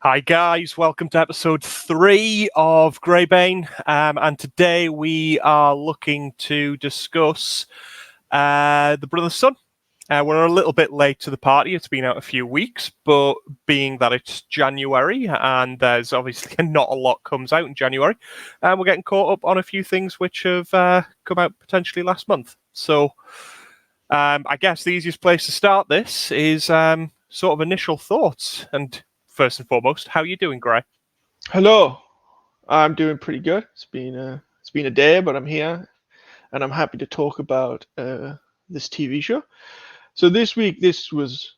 Hi guys, welcome to episode 3 of Greybane, and today we are looking to discuss The Brother's Son. We're a little bit late to the party, it's been out a few weeks, but being that it's January and there's obviously not a lot comes out in January, we're getting caught up on a few things which have come out potentially last month. So I guess the easiest place to start this is sort of initial thoughts, and first and foremost, how are you doing, Gray? Hello, I'm doing pretty good. It's been a day, but I'm here, and I'm happy to talk about this TV show. So this week, this was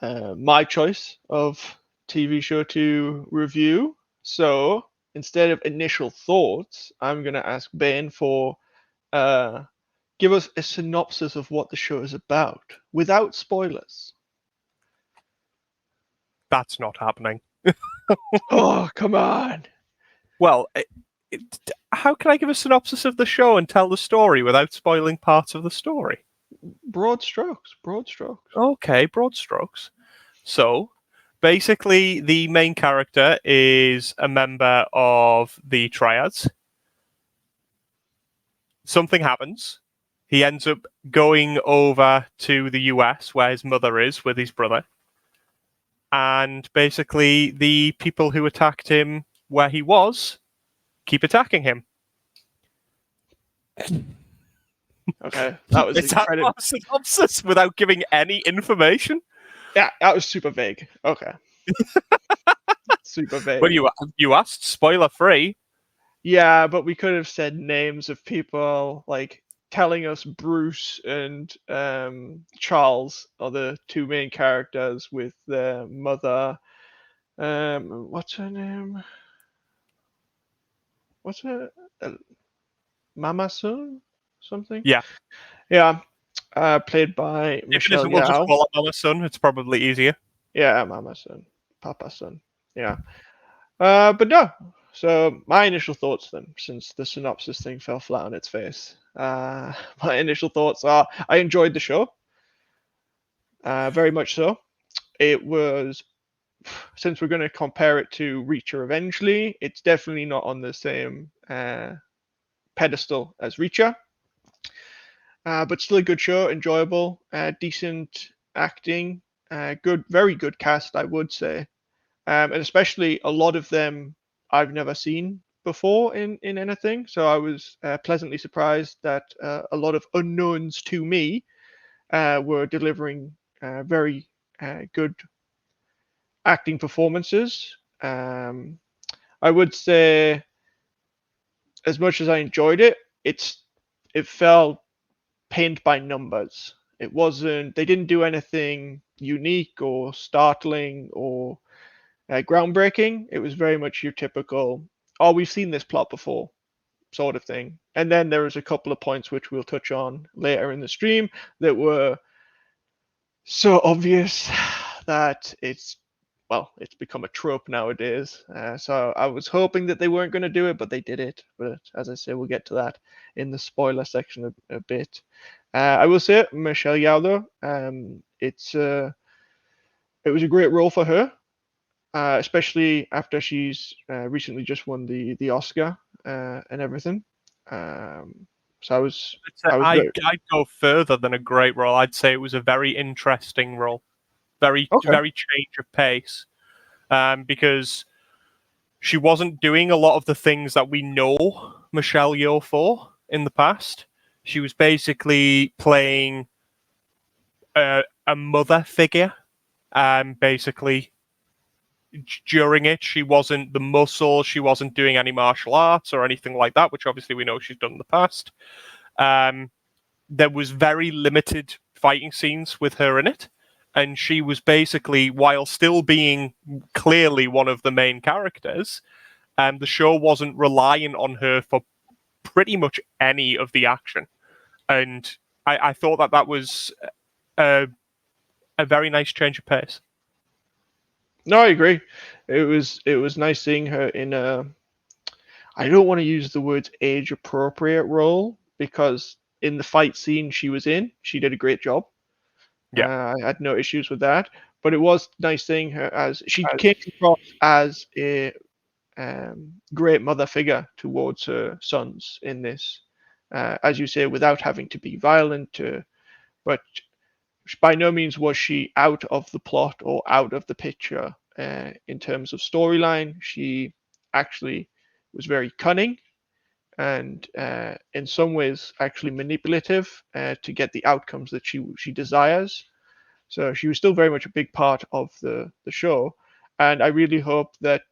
my choice of TV show to review. So instead of initial thoughts, I'm gonna ask Ben for uh, give us a synopsis of what the show is about without spoilers. That's not happening. Oh, come on! Well, how can I give a synopsis of the show and tell the story without spoiling parts of the story? Broad strokes, broad strokes. Okay, broad strokes. So, basically, the main character is a member of the Triads. Something happens. He ends up going over to the US where his mother is with his brother. And basically, the people who attacked him where he was keep attacking him. Okay, that was Is that incredible. a synopsis without giving any information? Yeah, that was super vague. Okay. Super vague. Well, you asked spoiler free. Yeah, but we could have said names of people, like telling us Bruce and Charles are the two main characters with their mother. What's her name? What's her Mama Sun? Something? Yeah, Yeah. Played by if it Michelle isn't, we'll just Yeoh. call it Mama Son. It's probably easier. Yeah, Mama Sun. Papa Sun. Yeah. But no. So my initial thoughts then, since the synopsis thing fell flat on its face, my initial thoughts are I enjoyed the show, very much so. It was, since we're going to compare it to Reacher Eventually, it's definitely not on the same pedestal as Reacher, but still a good show, enjoyable, decent acting, good, very good cast, I would say. And especially a lot of them I've never seen before in anything. So I was pleasantly surprised that a lot of unknowns to me were delivering very good acting performances. I would say, as much as I enjoyed it, it felt paint by numbers. It wasn't. They didn't do anything unique or startling or groundbreaking. It was very much your typical, oh, we've seen this plot before sort of thing. And then there was a couple of points which we'll touch on later in the stream that were so obvious that it's become a trope nowadays. So I was hoping that they weren't going to do it, but they did it. But as I say, we'll get to that in the spoiler section a bit. I will say Michelle Yeoh though, it was a great role for her, especially after she's recently just won the Oscar and everything. So I was very I'd go further than a great role. I'd say it was a very interesting role, very okay. very change of pace, because she wasn't doing a lot of the things that we know Michelle Yeoh for in the past. She was basically playing a mother figure, basically during it. She wasn't the muscle, she wasn't doing any martial arts or anything like that, which obviously we know she's done in the past. There was very limited fighting scenes with her in it, and she was basically, while still being clearly one of the main characters, the show wasn't relying on her for pretty much any of the action. And I thought that was a, a very nice change of pace. No, I agree. It was nice seeing her in a, I don't want to use the words age appropriate role because in the fight scene she was in, she did a great job. Yeah. I had no issues with that. but it was nice seeing her as she came across as a great mother figure towards her sons in this, as you say, without having to be violent. But by no means was she out of the plot or out of the picture in terms of storyline. She actually was very cunning and in some ways actually manipulative to get the outcomes that she desires. So she was still very much a big part of the show, and I really hope that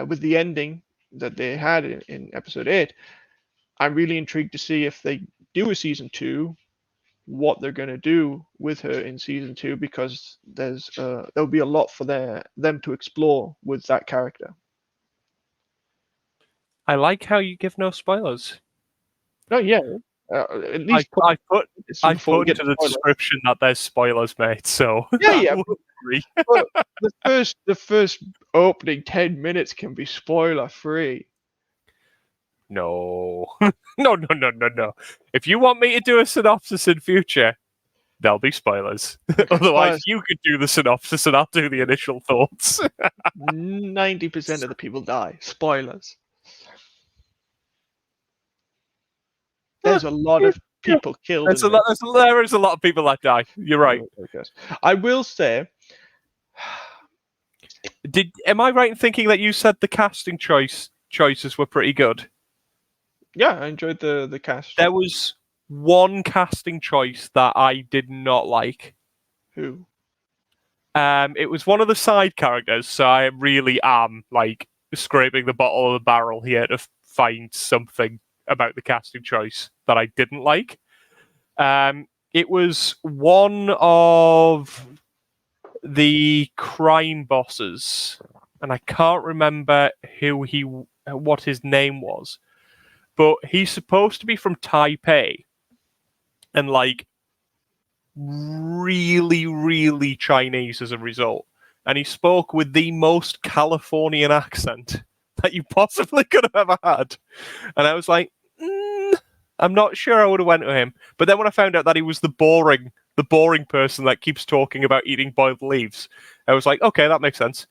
with the ending that they had in episode 8, I'm really intrigued to see if they do a season 2, what they're going to do with her in season 2, because there'll be a lot for them to explore with that character. I like how you give no spoilers. No, yeah. At least I put before we get into to the spoilers. description that there's spoilers, mate. So Yeah. I would agree. But the first opening 10 minutes can be spoiler free. No. No. If you want me to do a synopsis in future, there'll be spoilers. Otherwise, you could do the synopsis and I'll do the initial thoughts. 90% of the people die. Spoilers. There's a lot of people killed. There is a lot of people that die. You're right. I will say. Am I right in thinking that you said the casting choices were pretty good? Yeah, I enjoyed the cast. There was one casting choice that I did not like. Who? It was one of the side characters, so I really am like scraping the bottom of the barrel here to find something about the casting choice that I didn't like. It was one of the crime bosses, and I can't remember what his name was, but he's supposed to be from Taipei, and like really, really Chinese as a result. And he spoke with the most Californian accent that you possibly could have ever had. And I was like, I'm not sure I would have went to him. But then when I found out that he was the boring person that keeps talking about eating boiled leaves, I was like, okay, that makes sense.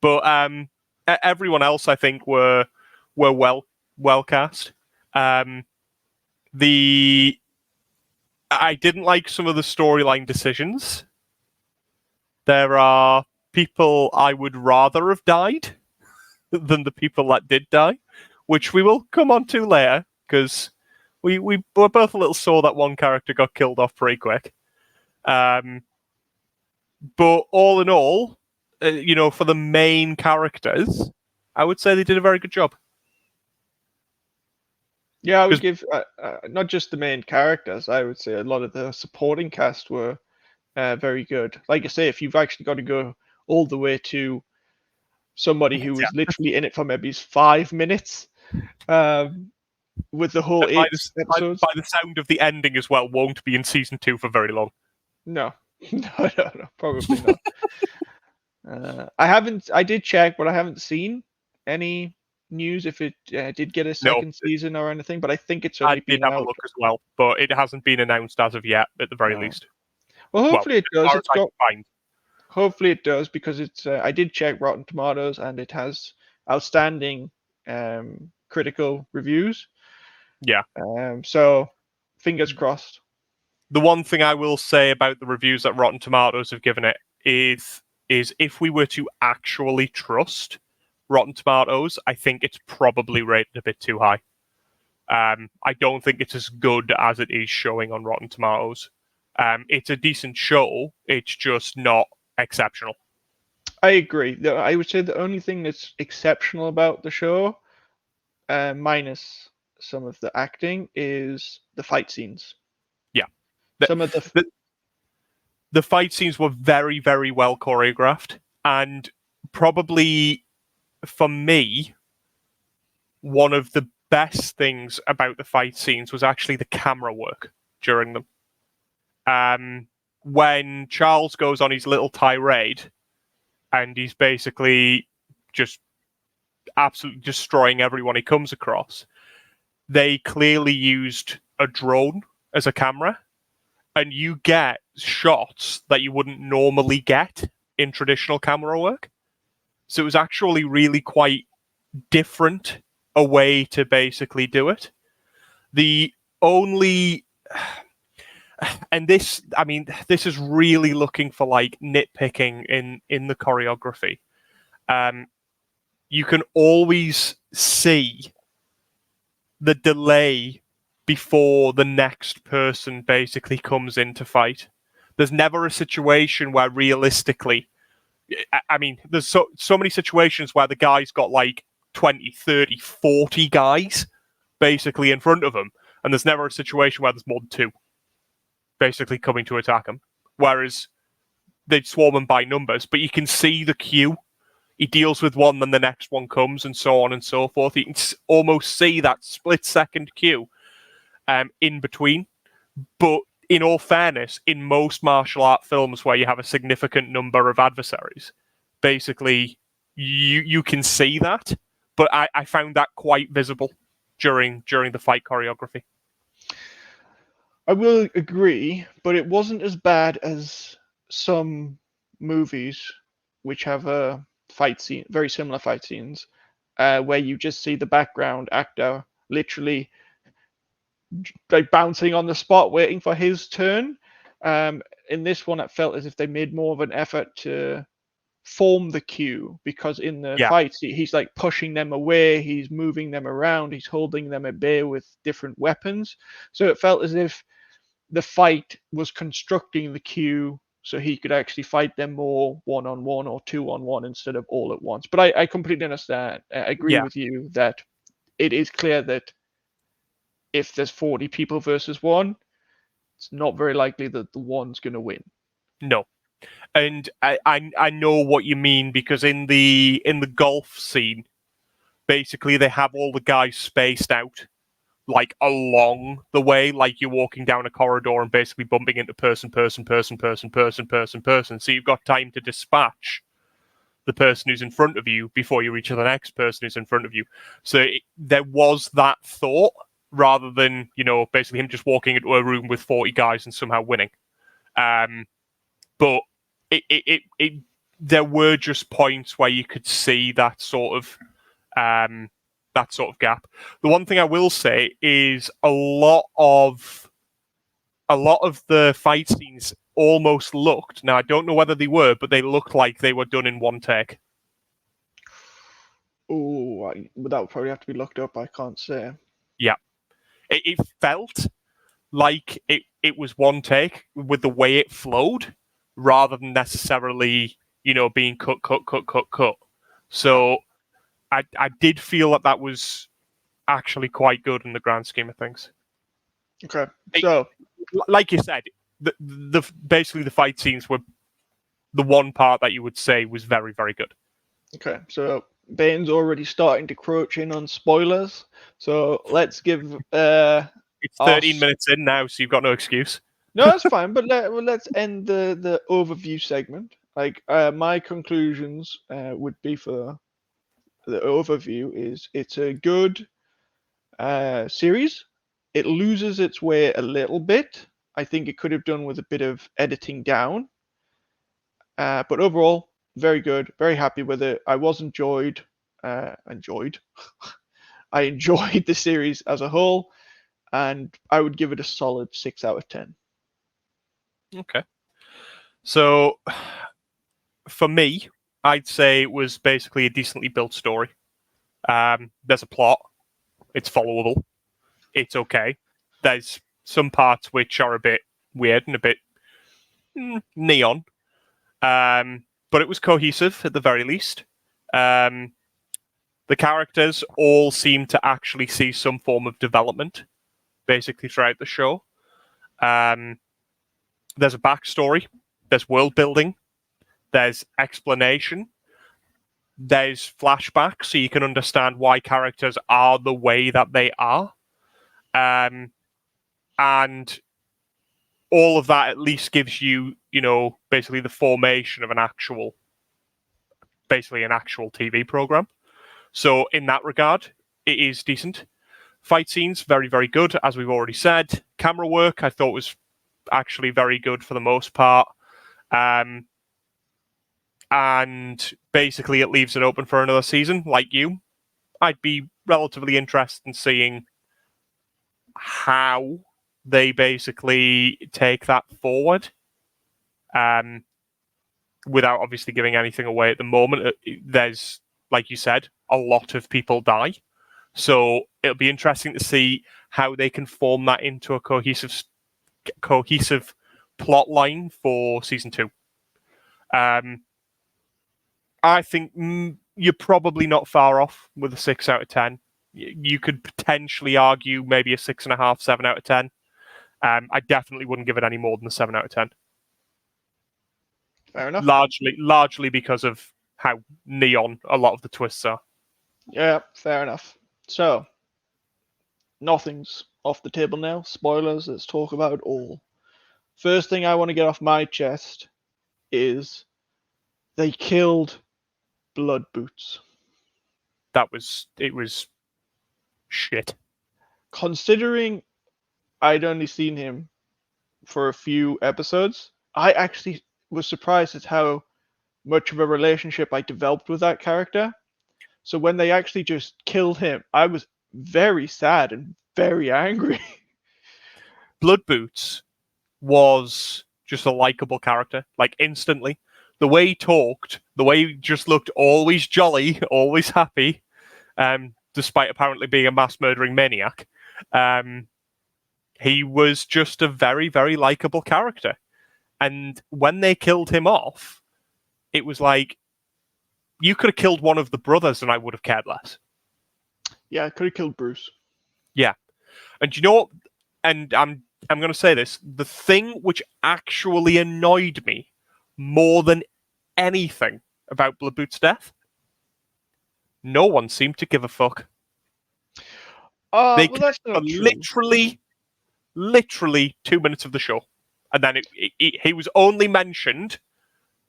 But everyone else, I think, were well cast. I didn't like some of the storyline decisions. There are people I would rather have died than the people that did die, which we will come on to later, because we were both a little sore that one character got killed off pretty quick. But all in all, for the main characters, I would say they did a very good job. Yeah, I would give not just the main characters. I would say a lot of the supporting cast were very good. Like I say, if you've actually got to go all the way to somebody who was literally in it for maybe 5 minutes, with the whole 8 episodes. By the sound of the ending as well, won't be in season 2 for very long. No, probably not. I did check, but I haven't seen any news if it did get a second season or anything, but I think it's only been out. I did have a look as well, but it hasn't been announced as of yet, at the very least. Well, hopefully it does. Hopefully it does, because it's. I did check Rotten Tomatoes, and it has outstanding critical reviews. Yeah. So, fingers crossed. The one thing I will say about the reviews that Rotten Tomatoes have given it is if we were to actually trust Rotten Tomatoes, I think it's probably rated a bit too high. I don't think it's as good as it is showing on Rotten Tomatoes. It's a decent show. It's just not exceptional. I agree. I would say the only thing that's exceptional about the show, minus some of the acting, is the fight scenes. Yeah. Some of the fight scenes were very, very well choreographed, and probably, for me, one of the best things about the fight scenes was actually the camera work during them. When Charles goes on his little tirade, and he's basically just absolutely destroying everyone he comes across, they clearly used a drone as a camera, and you get shots that you wouldn't normally get in traditional camera work. So it was actually really quite different a way to basically do it. The only, and this, I mean, this is really looking for like nitpicking in the choreography. You can always see the delay before the next person basically comes in to fight. There's never a situation where realistically, I mean, there's so many situations where the guy's got like 20, 30, 40 guys basically in front of him, and there's never a situation where there's more than 2 basically coming to attack him. Whereas they'd swarm him by numbers, but you can see the queue. He deals with one, then the next one comes, and so on and so forth. You can almost see that split-second queue in between. But in all fairness, in most martial art films where you have a significant number of adversaries, basically you can see that. But I found that quite visible during the fight choreography. I will agree, but it wasn't as bad as some movies which have a fight scene, very similar fight scenes, where you just see the background actor literally like bouncing on the spot, waiting for his turn. In this one, it felt as if they made more of an effort to form the queue, because in the fights he's like pushing them away, he's moving them around, he's holding them at bay with different weapons. So it felt as if the fight was constructing the queue so he could actually fight them more one-on-one or two-on-one instead of all at once. But I completely understand. I agree with you that it is clear that if there's 40 people versus one, it's not very likely that the one's going to win. No. And I know what you mean, because in the golf scene, basically they have all the guys spaced out like along the way, like you're walking down a corridor and basically bumping into person. So you've got time to dispatch the person who's in front of you before you reach the next person who's in front of you. So there was that thought, rather than, basically him just walking into a room with 40 guys and somehow winning. But it there were just points where you could see that sort of gap. The one thing I will say is a lot of the fight scenes almost looked, now I don't know whether they were, but they looked like they were done in one take. Oh, that would probably have to be looked up. I can't say. Yeah. It felt like it was one take with the way it flowed, rather than necessarily, being cut. So I did feel that was actually quite good in the grand scheme of things. Okay, so like you said, the basically the fight scenes were the one part that you would say was very, very good. Okay, so Bane's already starting to crouch in on spoilers. So let's give. It's 13 minutes in now, so you've got no excuse. No, that's fine. But let's end the overview segment. Like my conclusions would be for the overview is it's a good series. It loses its way a little bit. I think it could have done with a bit of editing down. But overall, very good. Very happy with it. I enjoyed I enjoyed the series as a whole, and I would give it a solid 6 out of 10. Okay. So for me, I'd say it was basically a decently built story. There's a plot. It's followable. It's okay. There's some parts which are a bit weird and a bit neon. But it was cohesive at the very least. The characters all seem to actually see some form of development, basically, throughout the show. There's a backstory. There's world building. There's explanation. There's flashbacks, so you can understand why characters are the way that they are. And all of that at least gives you, basically the formation of an actual TV program. So in that regard, it is decent. Fight scenes, very, very good, as we've already said. Camera work, I thought was actually very good for the most part. And basically it leaves it open for another season. Like you, I'd be relatively interested in seeing how they basically take that forward. Without obviously giving anything away at the moment, there's, like you said, a lot of people die. So it'll be interesting to see how they can form that into a cohesive plot line for season 2. I think you're probably not far off with a 6 out of 10. You could potentially argue maybe a 6.5, 7 out of 10. I definitely wouldn't give it any more than a 7 out of 10. Fair enough. Largely because of how neon a lot of the twists are. Yeah, fair enough. So, nothing's off the table now. Spoilers, let's talk about it all. First thing I want to get off my chest is they killed Blood Boots. It was shit. Considering I'd only seen him for a few episodes, I actually was surprised at how much of a relationship I developed with that character. So when they actually just killed him, I was very sad and very angry. Blood Boots was just a likable character, like instantly. The way he talked, the way he just looked always jolly, always happy, despite apparently being a mass murdering maniac. He was just a very, very likable character. And when they killed him off, it was like, you could have killed one of the brothers and I would have cared less. Yeah, I could have killed Bruce. Yeah. And you know what? And I'm going to say this. The thing which actually annoyed me more than anything about Blood Boot's death, no one seemed to give a fuck. Well, that's not true. Literally 2 minutes of the show. And then he was only mentioned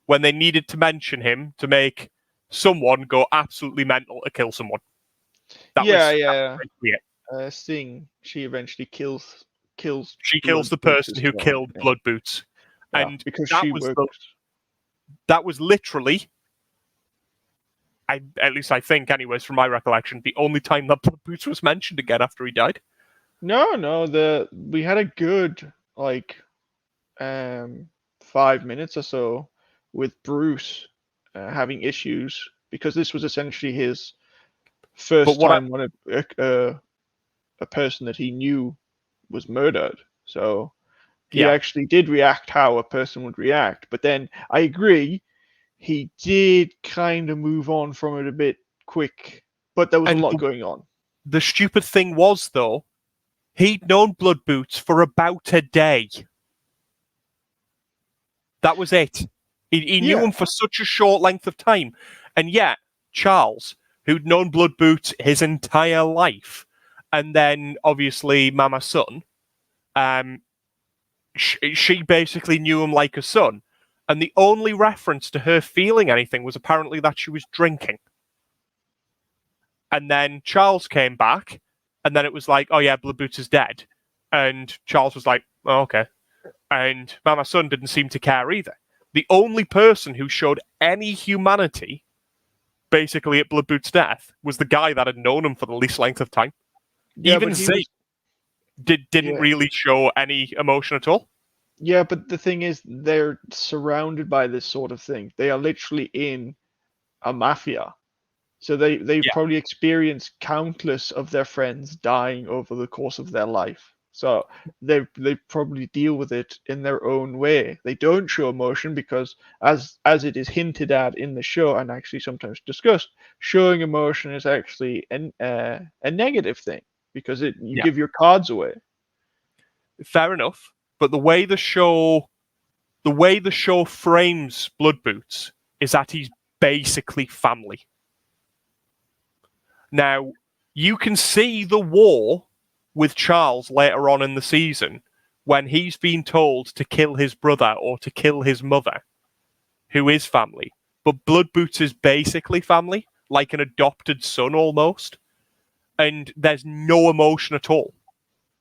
when they needed to mention him to make someone go absolutely mental to kill someone. Sting, she eventually kills. She kills the person who killed Blood Boots, and because that was literally, at least I think, anyways, from my recollection, the only time that Blood Boots was mentioned again after he died. No, we had a good 5 minutes or so with Bruce having issues because this was essentially his first time when a person that he knew was murdered. So he actually did react how a person would react. But then I agree, he did kind of move on from it a bit quick. But there was a lot going on. The stupid thing was, though, he'd known Blood Boots for about a day. That was it. He knew him for such a short length of time. And yet, Charles, who'd known Blood Boots his entire life, and then, obviously, Mama Sun, she basically knew him like a son. And the only reference to her feeling anything was apparently that she was drinking. And then Charles came back, and then it was like, oh yeah, Blood Boots is dead. And Charles was like, oh, okay. And Mama Sun didn't seem to care either. The only person who showed any humanity, basically at Blood Boots' death, was the guy that had known him for the least length of time. Yeah, even Zeke didn't really show any emotion at all. Yeah, but the thing is, they're surrounded by this sort of thing. They are literally in a mafia. So they've probably experienced countless of their friends dying over the course of their life. So they probably deal with it in their own way. They don't show emotion because, as it is hinted at in the show and actually sometimes discussed, showing emotion is actually a negative thing because you give your cards away. Fair enough, but the way the show frames Blood Boots is that he's basically family. Now, you can see the war with Charles later on in the season when he's been told to kill his brother or to kill his mother, who is family. But Blood Boots is basically family, like an adopted son almost. And there's no emotion at all.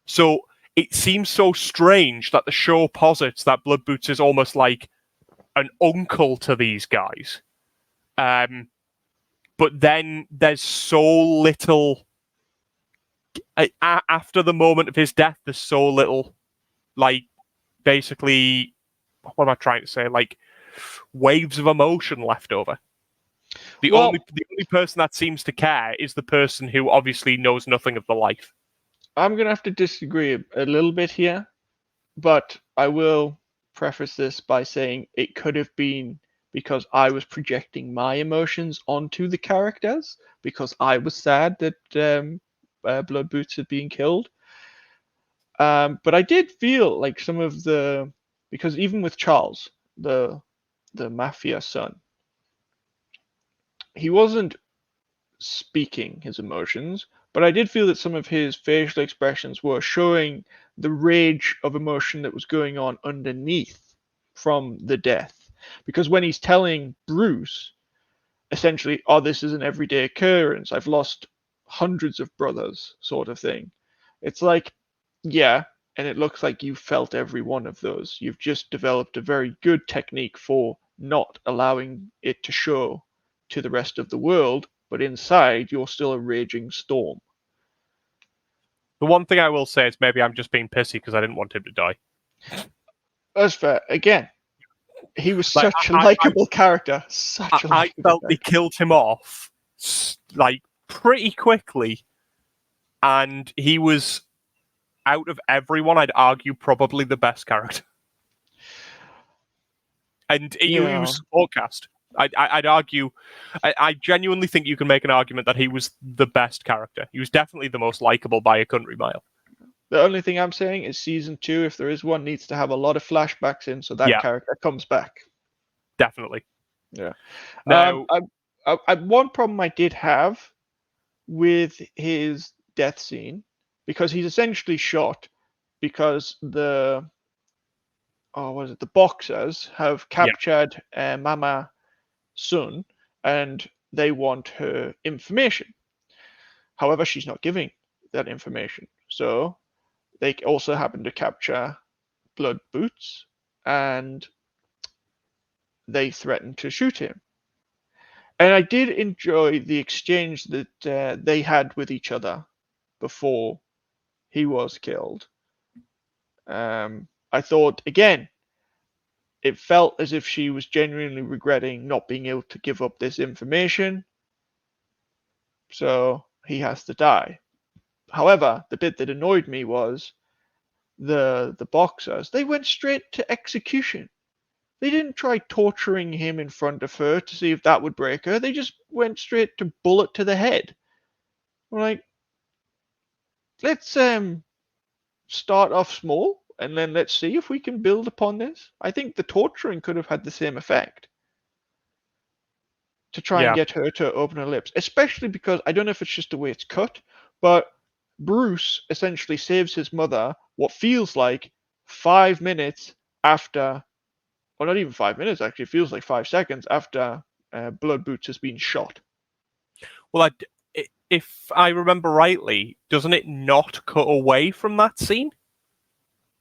So it seems so strange that the show posits that Blood Boots is almost like an uncle to these guys. But then there's so little. After the moment of his death, there's so little, like, basically, what am I trying to say? Like, waves of emotion left over. The only person that seems to care is the person who obviously knows nothing of the life. I'm going to have to disagree a little bit here, but I will preface this by saying it could have been because I was projecting my emotions onto the characters, because I was sad that Blood Boots had been killed. But I did feel like some of the, because even with Charles, the mafia son, he wasn't speaking his emotions, but I did feel that some of his facial expressions were showing the rage of emotion that was going on underneath from the death. Because when he's telling Bruce, essentially, oh, this is an everyday occurrence, I've lost hundreds of brothers, sort of thing. It's like, yeah, and it looks like you felt every one of those. You've just developed a very good technique for not allowing it to show to the rest of the world, but inside you're still a raging storm. The one thing I will say is maybe I'm just being pissy because I didn't want him to die. That's fair. Again, he was such a likable character. I felt they killed him off like pretty quickly, and he was, out of everyone, I'd argue probably the best character. And he was support cast. I'd argue, I genuinely think you can make an argument that he was the best character. He was definitely the most likable by a country mile. The only thing I'm saying is season 2, if there is one, needs to have a lot of flashbacks in so that character comes back. Definitely. Yeah. Now, one problem I did have with his death scene, because he's essentially shot because the boxers have captured Mama Sun and they want her information. However, she's not giving that information. So they also happen to capture Blood Boots and they threaten to shoot him. And I did enjoy the exchange that they had with each other before he was killed. I thought, again, it felt as if she was genuinely regretting not being able to give up this information. So he has to die. However, the bit that annoyed me was the boxers. They went straight to execution. They didn't try torturing him in front of her to see if that would break her. They just went straight to bullet to the head. I'm like, let's start off small and then let's see if we can build upon this. I think the torturing could have had the same effect. To try and get her to open her lips. Especially because, I don't know if it's just the way it's cut, but Bruce essentially saves his mother what feels like 5 minutes after, or not even 5 minutes actually, it feels like 5 seconds after Blood Boots has been shot. Well, if I remember rightly, doesn't it not cut away from that scene?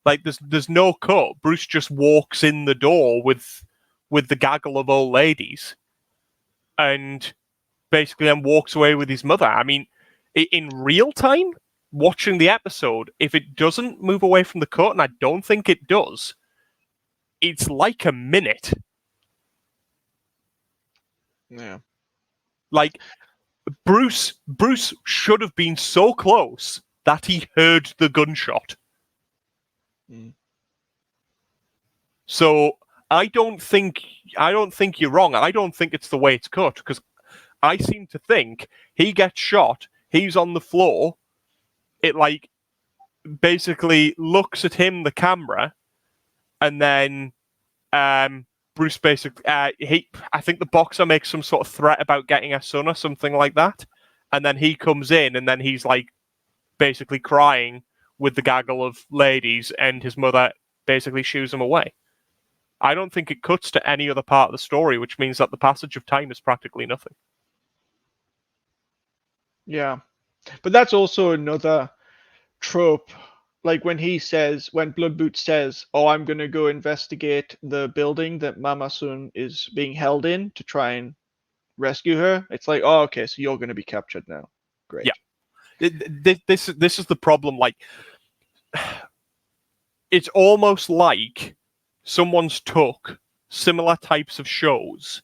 Like, there's no cut. Bruce just walks in the door with the gaggle of old ladies, and basically then walks away with his mother. I mean, in real time, watching the episode, if it doesn't move away from the cut, and I don't think it does, it's like a minute. Yeah. Like, Bruce should have been so close that he heard the gunshot. So I don't think you're wrong. I don't think it's the way it's cut, because I seem to think he gets shot, he's on the floor, it like basically looks at him, the camera, and then Bruce basically I think the boxer makes some sort of threat about getting a son or something like that, and then he comes in and then he's like basically crying with the gaggle of ladies, and his mother basically shoos him away. I don't think it cuts to any other part of the story, which means that the passage of time is practically nothing. Yeah. But that's also another trope like when Blood Boot says, "Oh, I'm gonna go investigate the building that Mama Sun is being held in to try and rescue her," it's like, "Oh, okay, so you're gonna be captured now." Great. Yeah. This is the problem. Like, it's almost like someone's took similar types of shows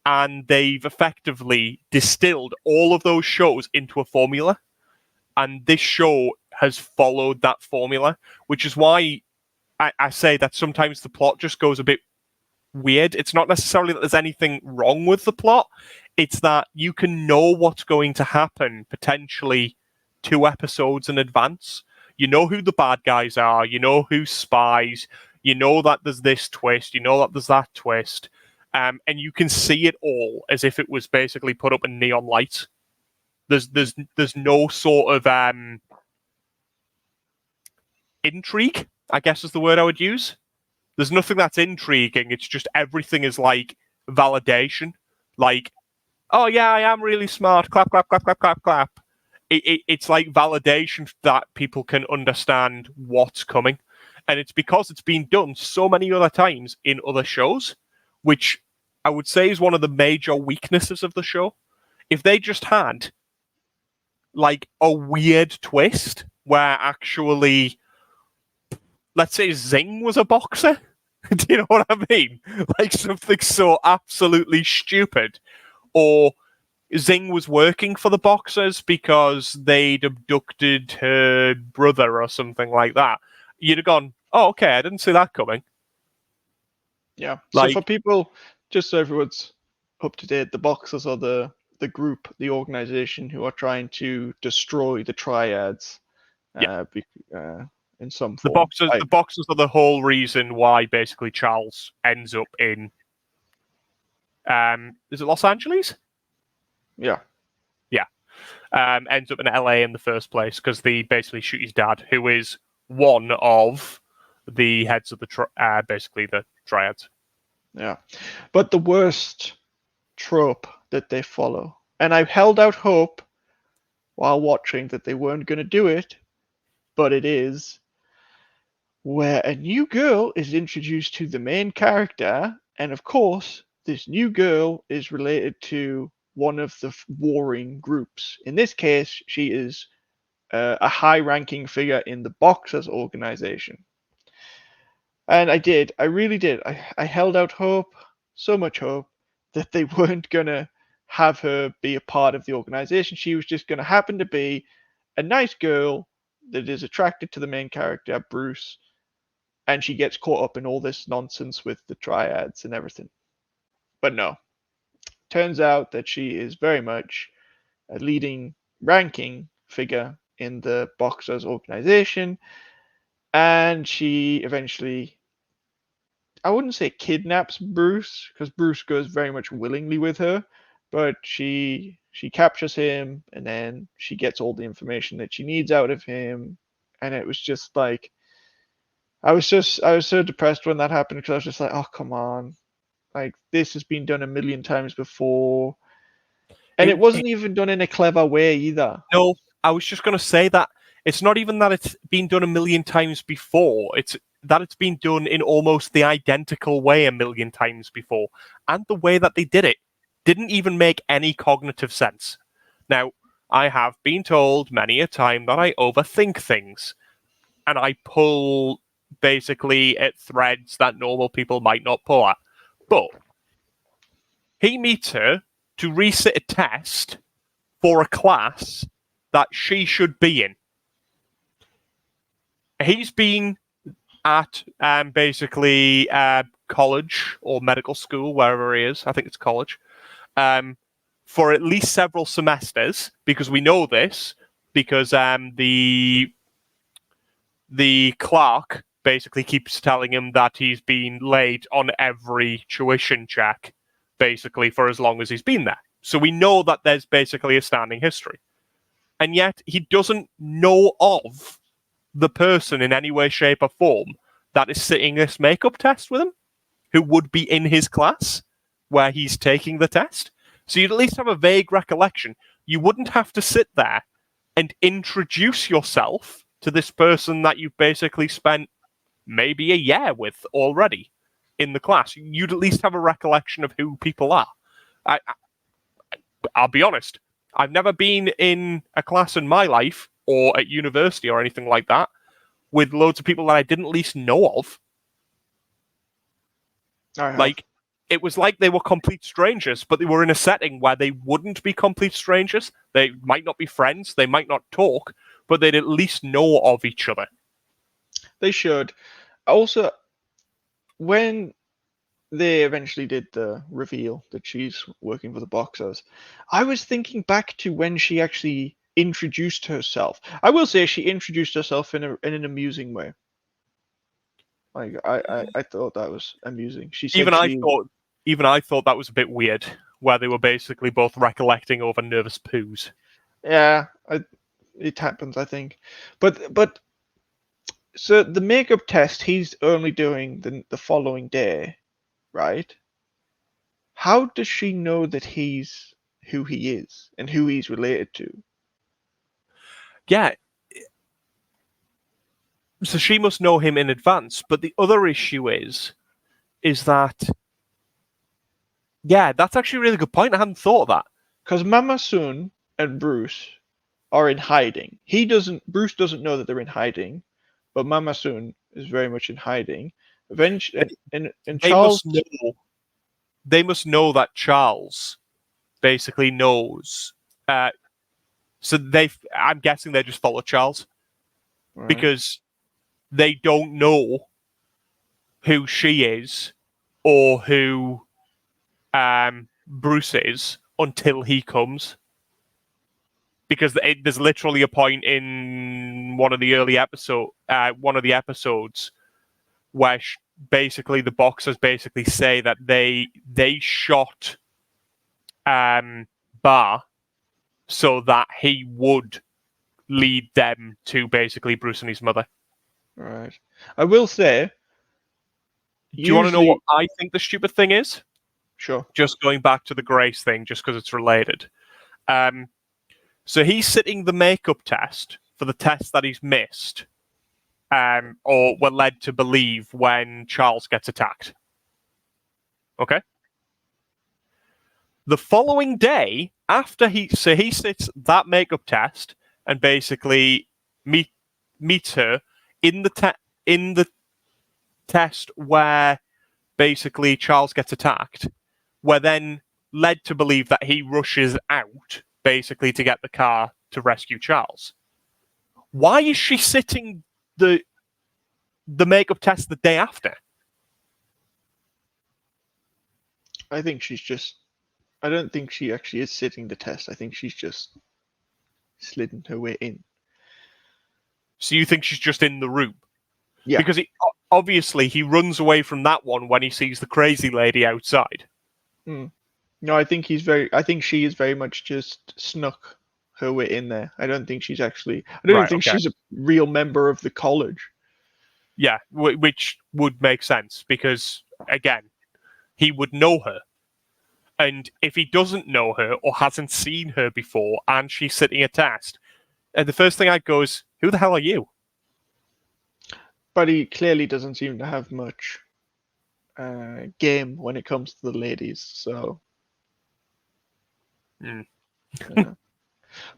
and they've effectively distilled all of those shows into a formula. And this show has followed that formula, which is why I say that sometimes the plot just goes a bit weird. It's not necessarily that there's anything wrong with the plot. It's that you can know what's going to happen potentially 2 episodes in advance. You know who the bad guys are. You know who's spies. You know that there's this twist. You know that there's that twist. And you can see it all as if it was basically put up in neon light. There's no sort of intrigue, I guess is the word I would use. There's nothing that's intriguing. It's just everything is like validation. Like, oh yeah, I am really smart. Clap, clap, clap, clap, clap, clap. It's like validation that people can understand what's coming. And it's because it's been done so many other times in other shows, which I would say is one of the major weaknesses of the show. If they just had like a weird twist where actually, let's say Zing was a boxer. Do you know what I mean? Like something so absolutely stupid. Or Zing was working for the boxers because they'd abducted her brother or something like that. You'd have gone, oh, okay, I didn't see that coming. Yeah. So for people, just so everyone's up to date, the boxers are the group, the organization who are trying to destroy the triads. In some form. The boxers are the whole reason why basically Charles ends up in is it Los Angeles? Yeah. Yeah. Ends up in LA in the first place because they basically shoot his dad, who is one of the heads of the basically the triads. Yeah. But the worst trope that they follow, and I held out hope while watching that they weren't going to do it, but it is where a new girl is introduced to the main character, and of course, this new girl is related to one of the warring groups. In this case, she is a high-ranking figure in the Boxers organization. And I really did. I held out hope, so much hope, that they weren't going to have her be a part of the organization. She was just going to happen to be a nice girl that is attracted to the main character, Bruce, and she gets caught up in all this nonsense with the triads and everything. But no. Turns out that she is very much a leading ranking figure in the Boxers organization, and she eventually, I wouldn't say kidnaps Bruce, because Bruce goes very much willingly with her, but she captures him, and then she gets all the information that she needs out of him, and it was just like, I was so depressed when that happened, because I was just like, oh, come on. Like, this has been done a million times before. And it wasn't even done in a clever way either. No, I was just going to say that it's not even that it's been done a million times before. It's that it's been done in almost the identical way a million times before. And the way that they did it didn't even make any cognitive sense. Now, I have been told many a time that I overthink things. And I pull basically at threads that normal people might not pull at. But he meets her to resit a test for a class that she should be in. He's been at basically college or medical school, wherever he is. I think it's college. For at least several semesters, because we know this, because the clerk basically keeps telling him that he's been late on every tuition check, basically, for as long as he's been there. So we know that there's basically a standing history. And yet he doesn't know of the person in any way, shape, or form that is sitting this makeup test with him, who would be in his class where he's taking the test. So you'd at least have a vague recollection. You wouldn't have to sit there and introduce yourself to this person that you've basically spent maybe a year with already in the class. You'd at least have a recollection of who people are. I'll be honest, I've never been in a class in my life or at university or anything like that with loads of people that I didn't at least know of. Like, it was like they were complete strangers, but they were in a setting where they wouldn't be complete strangers. They might not be friends, they might not talk, but they'd at least know of each other. They should. Also, when they eventually did the reveal that she's working for the Boxers, I was thinking back to when she actually introduced herself. I will say she introduced herself in an amusing way. Like I thought that was amusing. She said even I thought that was a bit weird, where they were basically both recollecting over nervous poos. Yeah, it happens, I think. But so the makeup test he's only doing the following day, right? How does she know that he's who he is and who he's related to? Yeah. So she must know him in advance. But the other issue is that, yeah, that's actually a really good point. I hadn't thought of that. Because Mama Sun and Bruce are in hiding. Bruce doesn't know that they're in hiding, but Mama Sun is very much in hiding. Eventually, and Charles, they must know that Charles basically knows. So I'm guessing they just follow Charles, right, because they don't know who she is or who Bruce is until he comes. Because there's literally a point in one of the episodes where basically the Boxers basically say that they shot Bar so that he would lead them to basically Bruce and his mother. Right. I will say. Do you want to know what I think the stupid thing is? Sure. Just going back to the Grace thing, just because it's related. So he's sitting the makeup test for the test that he's missed, or were led to believe when Charles gets attacked. Okay? The following day, after he sits that makeup test and basically meets her in the test where basically Charles gets attacked, we're then led to believe that he rushes out basically to get the car to rescue Charles. Why is she sitting the makeup test the day after? I think she's just. I don't think she actually is sitting the test. I think she's just slidden her way in. So you think she's just in the room? Yeah. Because obviously he runs away from that one when he sees the crazy lady outside. No, I think she is very much just snuck her way in there. I don't think she's actually. I don't think she's a real member of the college. Yeah, which would make sense because, again, he would know her. And if he doesn't know her or hasn't seen her before and she's sitting a test, the first thing I'd go is, who the hell are you? But he clearly doesn't seem to have much game when it comes to the ladies, so. Yeah.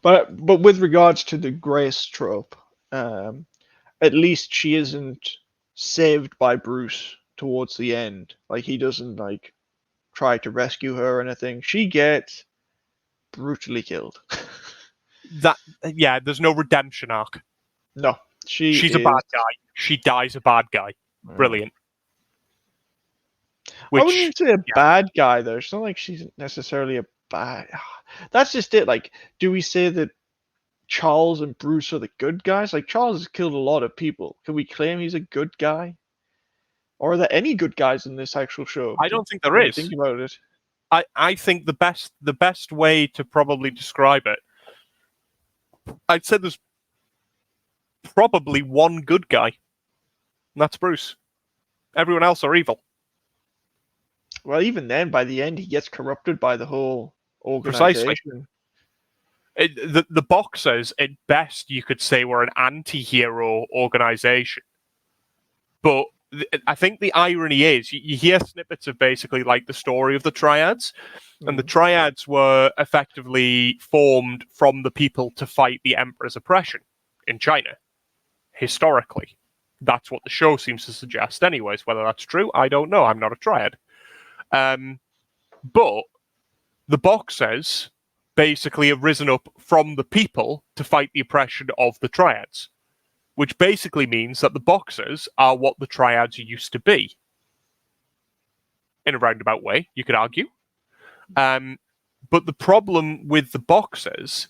But with regards to the Grace trope, at least she isn't saved by Bruce towards the end. Like, he doesn't try to rescue her or anything. She gets brutally killed. There's no redemption arc. No, she's a bad guy. She dies a bad guy. Brilliant. I wouldn't say a bad guy though. It's not like she's necessarily a bad. That's just it. Like, do we say that Charles and Bruce are the good guys? Like, Charles has killed a lot of people. Can we claim he's a good guy? Or are there any good guys in this actual show? I don't think there is. Think about it. I think the best way to probably describe it, I'd say there's probably one good guy. And that's Bruce. Everyone else are evil. Well, even then, by the end, he gets corrupted by the whole organization. Precisely. The Boxers, at best, you could say, were an anti-hero organization. But I think the irony is, you hear snippets of basically like the story of the Triads, and the Triads were effectively formed from the people to fight the Emperor's oppression in China, historically. That's what the show seems to suggest anyways. Whether that's true, I don't know. I'm not a Triad. But the Boxers basically have risen up from the people to fight the oppression of the Triads, which basically means that the Boxers are what the Triads used to be. In a roundabout way, you could argue. But the problem with the Boxers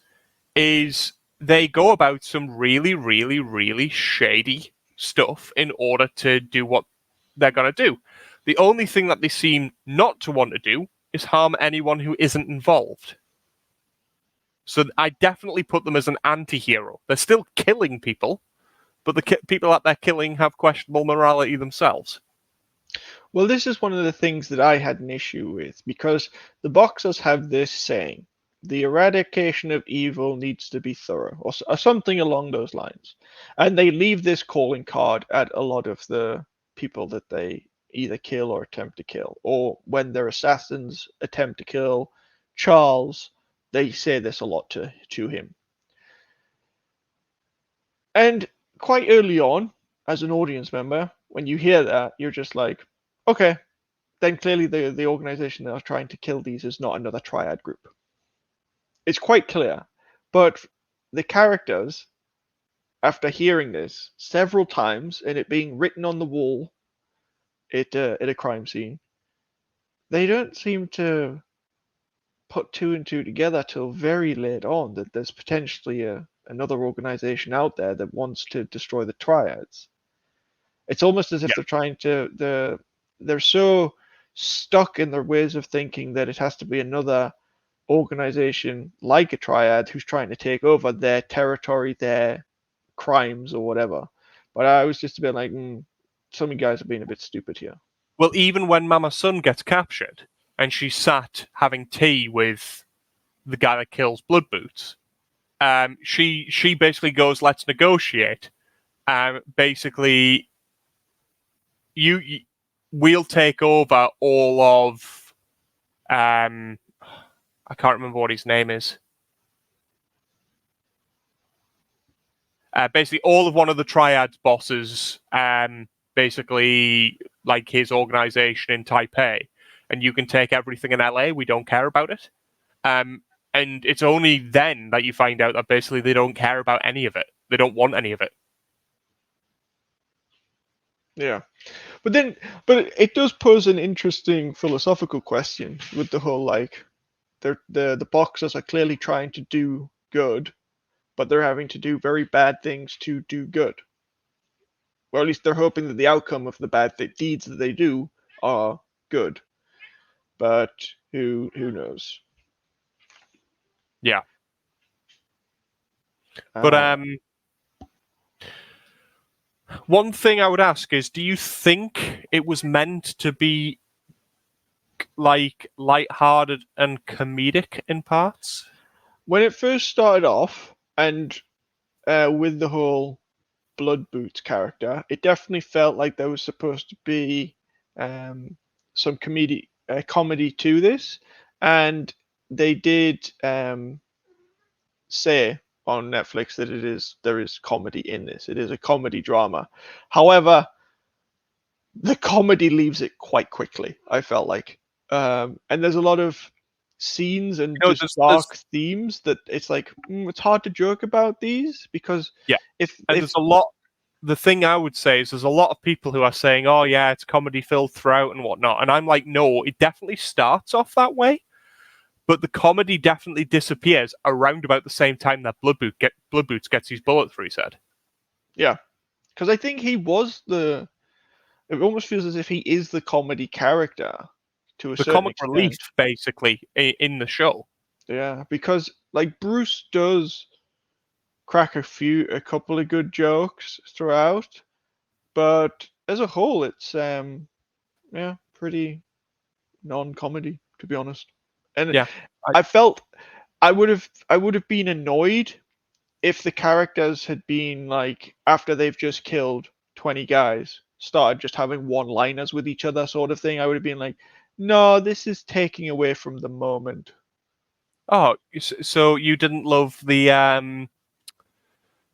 is they go about some really, really, really shady stuff in order to do what they're going to do. The only thing that they seem not to want to do is harm anyone who isn't involved. So I definitely put them as an anti-hero. They're still killing people, but the people that they're killing have questionable morality themselves. Well, this is one of the things that I had an issue with, because the Boxers have this saying, the eradication of evil needs to be thorough, or something along those lines. And they leave this calling card at a lot of the people that they either kill or attempt to kill. Or when their assassins attempt to kill Charles, they say this a lot to him. And quite early on, as an audience member, when you hear that, you're just like, okay, then clearly the organization that are trying to kill these is not another Triad group. It's quite clear. But the characters, after hearing this several times and it being written on the wall at a crime scene, they don't seem to put two and two together till very late on that there's potentially another organization out there that wants to destroy the Triads. It's almost as if they're trying to they're so stuck in their ways of thinking that it has to be another organization like a Triad who's trying to take over their territory, their crimes or whatever. But I was just a bit like, some of you guys are being a bit stupid here. Well, even when Mama Sun gets captured and she's sat having tea with the guy that kills Blood Boots, she basically goes, "Let's negotiate." Basically, we'll take over all of I can't remember what his name is. Basically, all of one of the Triad's bosses, basically like his organization in Taipei, and you can take everything in LA. We don't care about it. And it's only then that you find out that basically they don't care about any of it. They don't want any of it. Yeah. But it does pose an interesting philosophical question with the whole, like, the Boxers are clearly trying to do good, but they're having to do very bad things to do good. Or at least they're hoping that the outcome of the bad deeds that they do are good. But who knows? Yeah. But one thing I would ask is, do you think it was meant to be like lighthearted and comedic in parts? When it first started off, and with the whole Blood Boots character, it definitely felt like there was supposed to be some comedy to this, and they did say on Netflix that there is comedy in this. It is a comedy drama. However, the comedy leaves it quite quickly, I felt like. And there's a lot of scenes and just dark themes that it's like, it's hard to joke about these, because there's a lot. The thing I would say is there's a lot of people who are saying, "Oh yeah, it's comedy filled throughout and whatnot," and I'm like, no, it definitely starts off that way, but the comedy definitely disappears around about the same time that Blood Boots gets his bullet through his head. Yeah, because I think he was it almost feels as if he is the comedy character to a certain comic extent. relief, basically, in the show. Yeah, because like Bruce does crack a couple of good jokes throughout, but as a whole, it's pretty non-comedy, to be honest. And I felt I would have been annoyed if the characters had been like, after they've just killed 20 guys, started just having one-liners with each other, sort of thing. I would have been like, no, this is taking away from the moment. Oh, so you didn't love the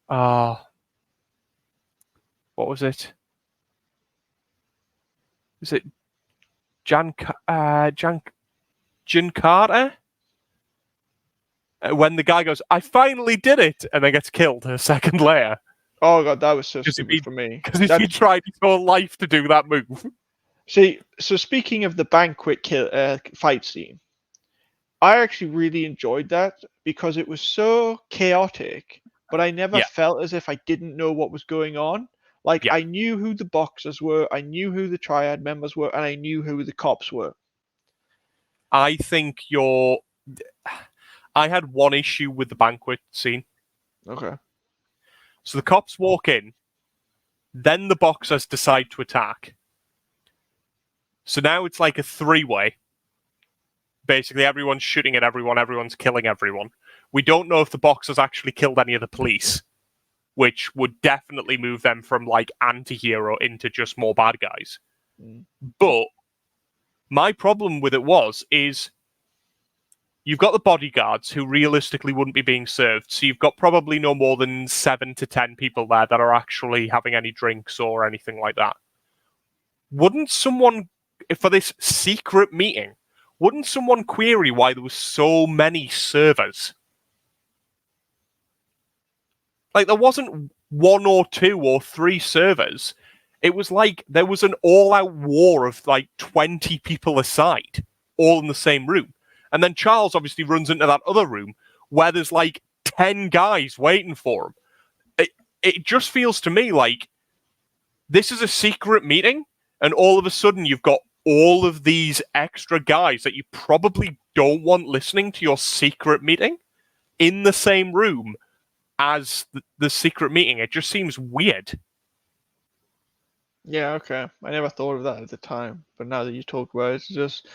what was it? Is it Jan Carter? When the guy goes, "I finally did it," and then gets killed a second later Oh god, that was so because stupid for me. because he tried his whole life to do that move. See, so speaking of the banquet fight scene, I actually really enjoyed that because it was so chaotic, but I never Yeah. felt as if I didn't know what was going on. Like, Yeah. I knew who the boxers were, I knew who the triad members were, and I knew who the cops were. I think I had one issue with the banquet scene. Okay. So the cops walk in, then the boxers decide to attack. So now it's like a three-way. Basically, everyone's shooting at everyone, everyone's killing everyone. We don't know if the boxers actually killed any of the police, which would definitely move them from like anti-hero into just more bad guys. Mm. But my problem with it is you've got the bodyguards who realistically wouldn't be being served. So you've got probably no more than 7 to 10 people there that are actually having any drinks or anything like that. Wouldn't someone, for this secret meeting, wouldn't someone query why there was so many servers? Like, there wasn't 1 or 2 or 3 servers. It was like there was an all-out war of like 20 people aside, all in the same room. And then Charles obviously runs into that other room where there's like 10 guys waiting for him. It just feels to me like this is a secret meeting, and all of a sudden you've got all of these extra guys that you probably don't want listening to your secret meeting in the same room as the secret meeting. It just seems weird. Yeah, okay. I never thought of that at the time, but now that you talk about it, it just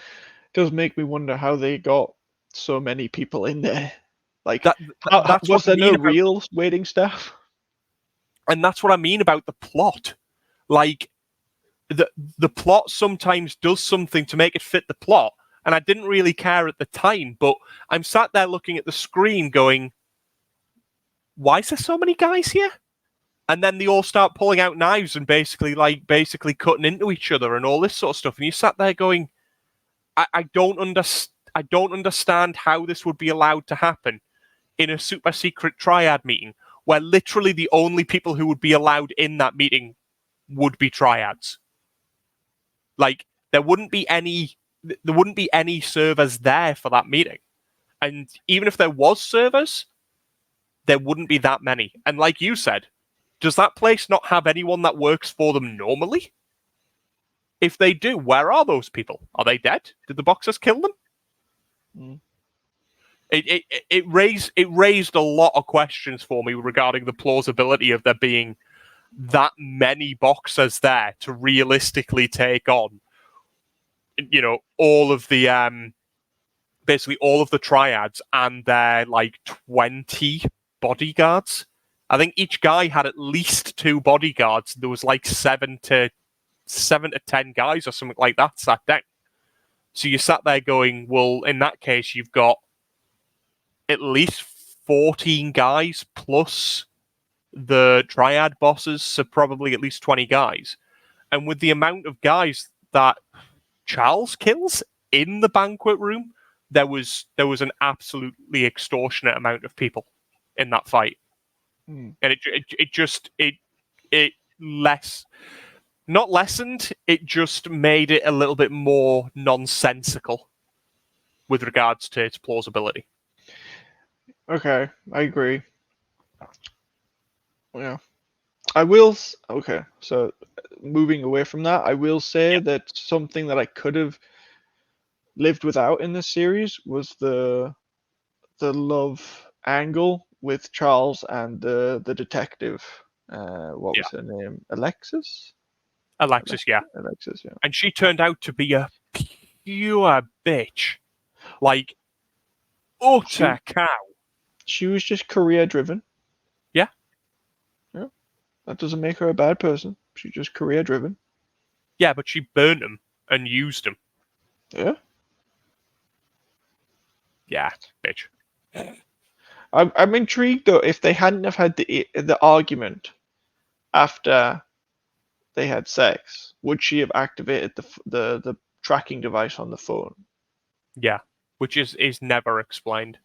does make me wonder how they got so many people in there. Like, That's was what I there no mean about, real waiting staff? and that's what I mean about the plot. Like, the plot sometimes does something to make it fit the plot, and I didn't really care at the time, but I'm sat there looking at the screen going, why is there so many guys here? And then they all start pulling out knives and basically cutting into each other and all this sort of stuff. And you sat there going, I don't understand how this would be allowed to happen in a super secret triad meeting where literally the only people who would be allowed in that meeting would be triads. Like, there wouldn't be any servers there for that meeting. And even if there was servers, there wouldn't be that many. And like you said, does that place not have anyone that works for them normally? If they do, where are those people? Are they dead? Did the boxers kill them? Mm. It raised a lot of questions for me regarding the plausibility of there being that many boxers there to realistically take on, all of the basically all of the triads and their like 20 bodyguards. I think each guy had at least 2 bodyguards. There was like 7 to 10 guys or something like that sat down. So you sat there going, well, in that case, you've got at least 14 guys plus the triad bosses, so probably at least 20 guys. And with the amount of guys that Charles kills in the banquet room, there was an absolutely extortionate amount of people in that fight. Mm. And it not lessened, it just made it a little bit more nonsensical with regards to its plausibility. Okay, I agree. Yeah. I will. Okay, so moving away from that, I will say that something that I could have lived without in this series was the love angle with Charles and the detective. What was her name? Alexis? Alexis, yeah. Alexis, yeah. And she turned out to be a pure bitch. Like, utter cow. She was just career driven. Yeah. Yeah. That doesn't make her a bad person. She's just career driven. Yeah, but she burnt him and used him. Yeah. Yeah, bitch. I'm intrigued though. If they hadn't have had the argument after they had sex, would she have activated the tracking device on the phone? Yeah, which is never explained.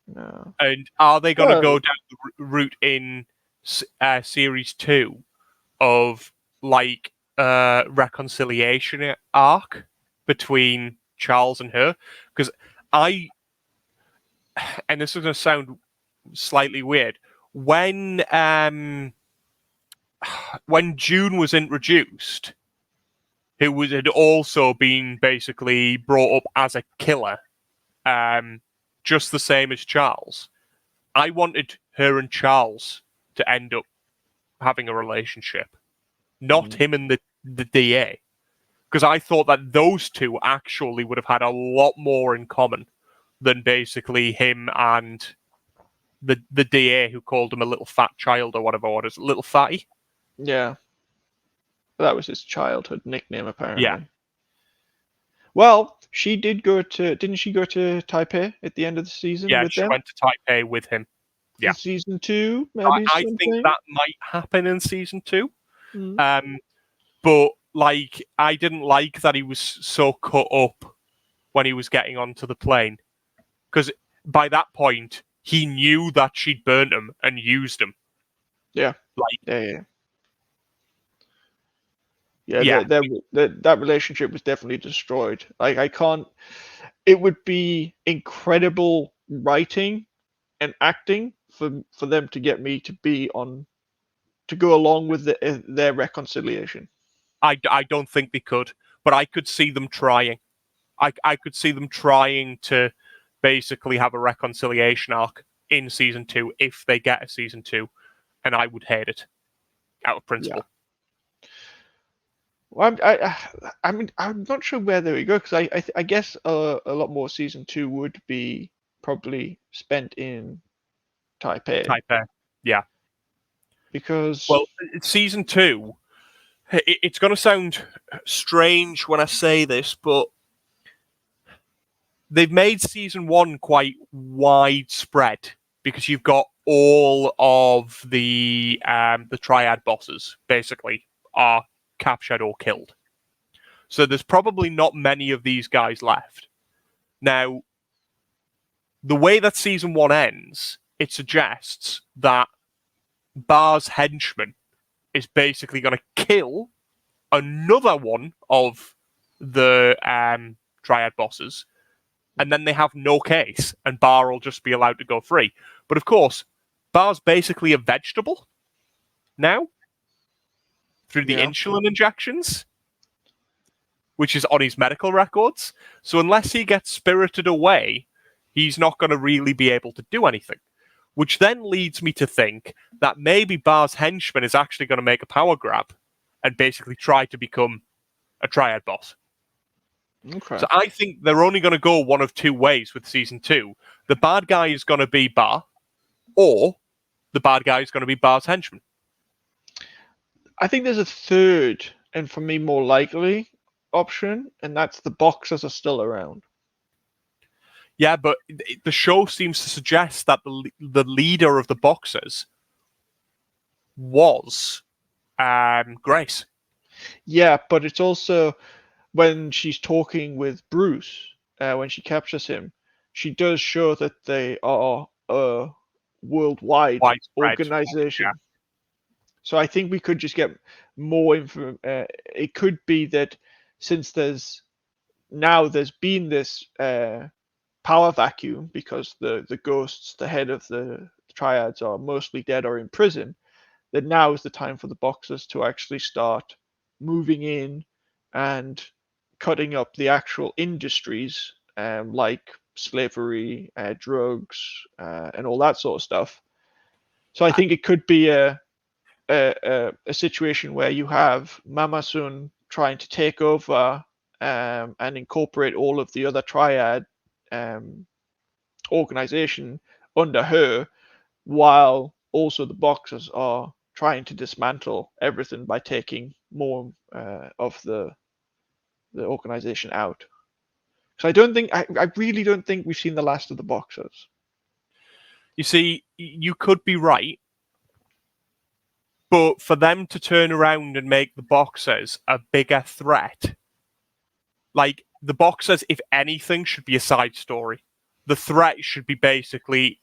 No. And are they going to Well, go down the route in series 2 of like reconciliation arc between Charles and her? Because and this is going to sound slightly weird, when June was introduced, who had also been basically brought up as a killer, just the same as Charles. I wanted her and Charles to end up having a relationship, not him and the DA, because I thought that those two actually would have had a lot more in common than basically him and the DA, who called him a little fat child or whatever it is, little fatty. yeah. That was his childhood nickname, apparently. Yeah. Well, she did go to. Didn't she go to Taipei at the end of the season Yeah, with she them? went to Taipei with him. Yeah. In season 2, maybe I something. think that might happen in season 2. Mm. But like, I didn't like that he was so cut up when he was getting onto the plane, because by that point he knew that she'd burnt him and used him. Yeah. Like, yeah. That relationship was definitely destroyed. Like, I can't. It would be incredible writing and acting for them to get me to be on to go along with their reconciliation. I don't think they could, but I could see them trying. I could see them trying to basically have a reconciliation arc in season 2 if they get a season 2, and I would hate it out of principle. Yeah. Well, I mean, I'm not sure where they would go, because I guess a lot more season 2 would be probably spent in Taipei. Yeah. Because Well, season 2, it's going to sound strange when I say this, but they've made season 1 quite widespread, because you've got all of the triad bosses basically are captured or killed. So there's probably not many of these guys left. Now, the way that season 1 ends, it suggests that Bar's henchman is basically going to kill another one of the triad bosses, and then they have no case, and Bar will just be allowed to go free. But of course, Bar's basically a vegetable now through the insulin injections, which is on his medical records. So unless he gets spirited away, he's not going to really be able to do anything. Which then leads me to think that maybe Bar's henchman is actually going to make a power grab and basically try to become a triad boss. Okay. So I think they're only going to go one of two ways with season 2. The bad guy is going to be Bar, or the bad guy is going to be Bar's henchman. I think there's a third, and for me more likely option, and that's the boxers are still around. Yeah, but the show seems to suggest that the leader of the boxers was Grace. Yeah, but it's also when she's talking with Bruce, when she captures him, she does show that they are a worldwide organization. Yeah. So I think we could just get more info. It could be that since there's been this power vacuum, because the ghosts, the head of the triads, are mostly dead or in prison, that now is the time for the boxers to actually start moving in and cutting up the actual industries, like slavery, drugs, and all that sort of stuff. So I think it could be a situation where you have Mama Sun trying to take over and incorporate all of the other triad organization under her, while also the Boxers are trying to dismantle everything by taking more of the organization out. So I really don't think we've seen the last of the Boxers. You see, you could be right, but for them to turn around and make the Boxers a bigger threat, like the Boxers, if anything, should be a side story. The threat should be basically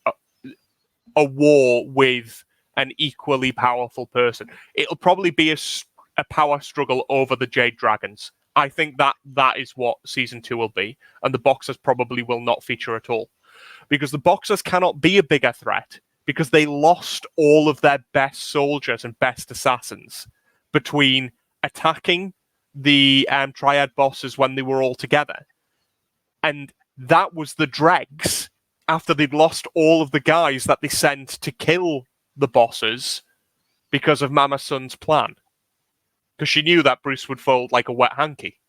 a war with an equally powerful person. It'll probably be a power struggle over the Jade Dragons. I think that is what season 2 will be, and the Boxers probably will not feature at all, because the Boxers cannot be a bigger threat because they lost all of their best soldiers and best assassins between attacking the Triad bosses when they were all together, and that was the dregs after they'd lost all of the guys that they sent to kill the bosses because of Mama Sun's plan. Because she knew that Bruce would fold like a wet hanky.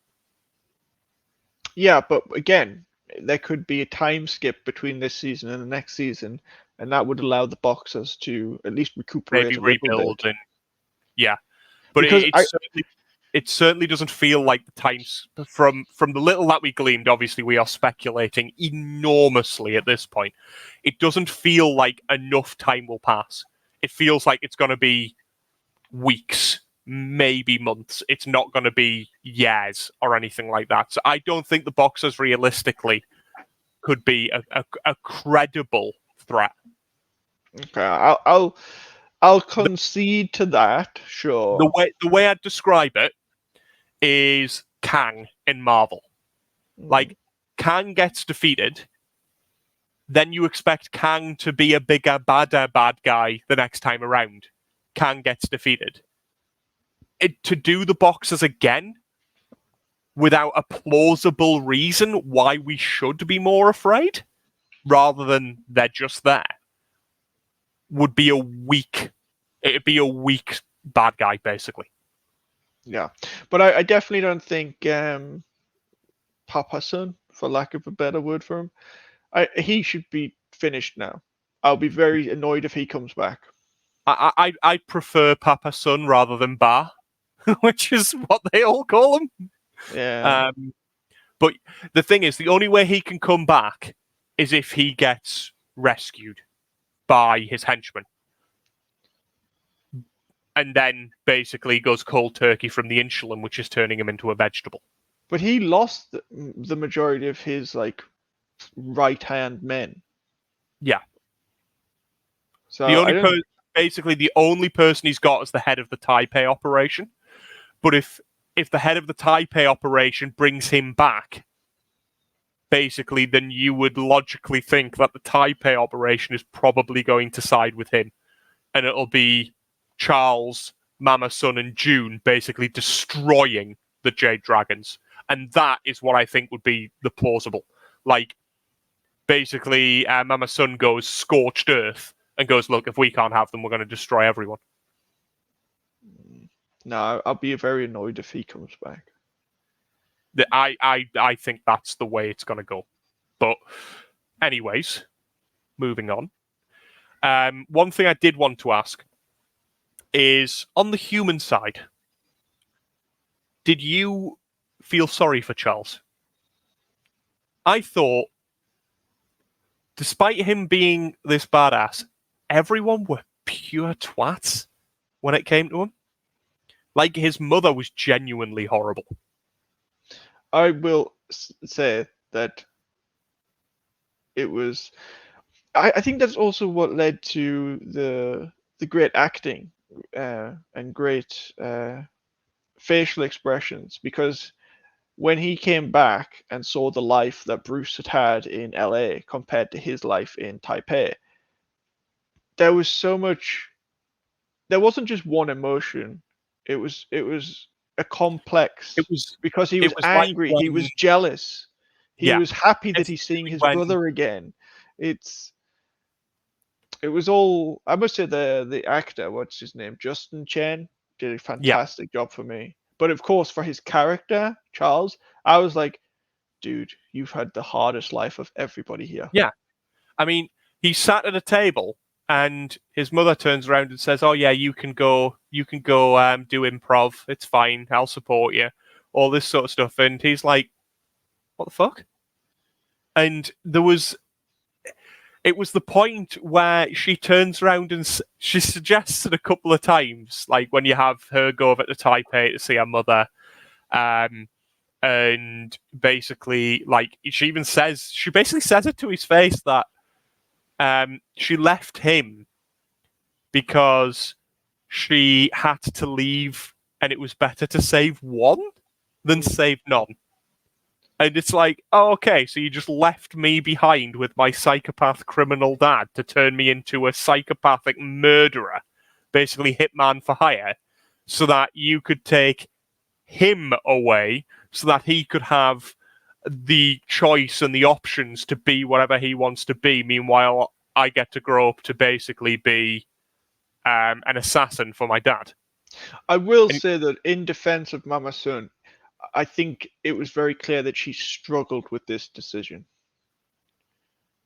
Yeah, but again, there could be a time skip between this season and the next season, and that would allow the Boxers to at least recuperate Maybe a little rebuild bit. and yeah. But it certainly doesn't feel like the times from the little that we gleaned. Obviously, we are speculating enormously at this point. It doesn't feel like enough time will pass. It feels like it's going to be weeks, maybe months. It's not going to be years or anything like that. So I don't think the Boxers realistically could be a credible threat. Okay, I'll concede to that. Sure. The way I'd describe it is Kang in Marvel. Like, Kang gets defeated, then you expect Kang to be a bigger, badder bad guy the next time around. Kang gets defeated. To do the Boxers again without a plausible reason why we should be more afraid, rather than they're just there, would be it'd be a weak bad guy, basically. Yeah, but I definitely don't think Papa Son, for lack of a better word for him, he should be finished now. I'll be very annoyed if he comes back. I prefer Papa Son rather than Ba, which is what they all call him. Yeah. But the thing is, the only way he can come back is if he gets rescued by his henchmen. And then basically goes cold turkey from the insulin, which is turning him into a vegetable. But he lost the majority of his right-hand men. Yeah. So basically the only person he's got is the head of the Taipei operation. But if the head of the Taipei operation brings him back, basically, then you would logically think that the Taipei operation is probably going to side with him, and it'll be Charles, Mama Sun, and June basically destroying the Jade Dragons. And that is what I think would be the plausible. Like, basically, Mama Sun goes scorched earth and goes, look, if we can't have them, we're going to destroy everyone. No, I'll be very annoyed if he comes back. I think that's the way it's going to go. But anyways, moving on. One thing I did want to ask is, on the human side, did you feel sorry for Charles? I thought, despite him being this badass, everyone were pure twats when it came to him. Like, his mother was genuinely horrible. I will say that it was. I think that's also what led to the great acting and great facial expressions, because when he came back and saw the life that Bruce had in LA compared to his life in Taipei, there was so much. There wasn't just one emotion. It was a complex. It was because he was angry. He was jealous. He was happy that he's seeing his brother again. It was all. I must say the actor, what's his name, Justin Chen, did a fantastic job for me. But of course, for his character, Charles, I was like, dude, you've had the hardest life of everybody here. Yeah. I mean, he sat at a table, and his mother turns around and says, "Oh yeah, you can go do improv. It's fine. I'll support you." All this sort of stuff, and he's like, "What the fuck?" And it was the point where she turns around and she suggested a couple of times, like when you have her go over to Taipei to see her mother, and basically, like she basically says it to his face that she left him because she had to leave, and it was better to save one than save none. And it's like, oh, okay, so you just left me behind with my psychopath criminal dad to turn me into a psychopathic murderer, basically hitman for hire, so that you could take him away, so that he could have the choice and the options to be whatever he wants to be. Meanwhile, I get to grow up to basically be an assassin for my dad. I will say that in defense of Mama Sun, I think it was very clear that she struggled with this decision.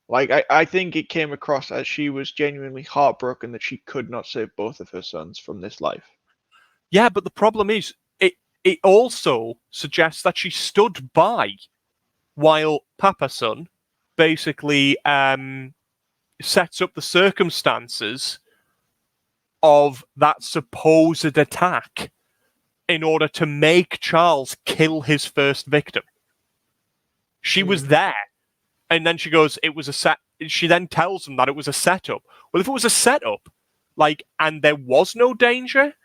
Like, I think it came across as she was genuinely heartbroken that she could not save both of her sons from this life. Yeah, but the problem is, it also suggests that she stood by while Papa Sun basically sets up the circumstances of that supposed attack in order to make Charles kill his first victim. She was there, and then she goes, "It was a set." She then tells him that it was a setup. Well, if it was a setup, like, and there was no danger,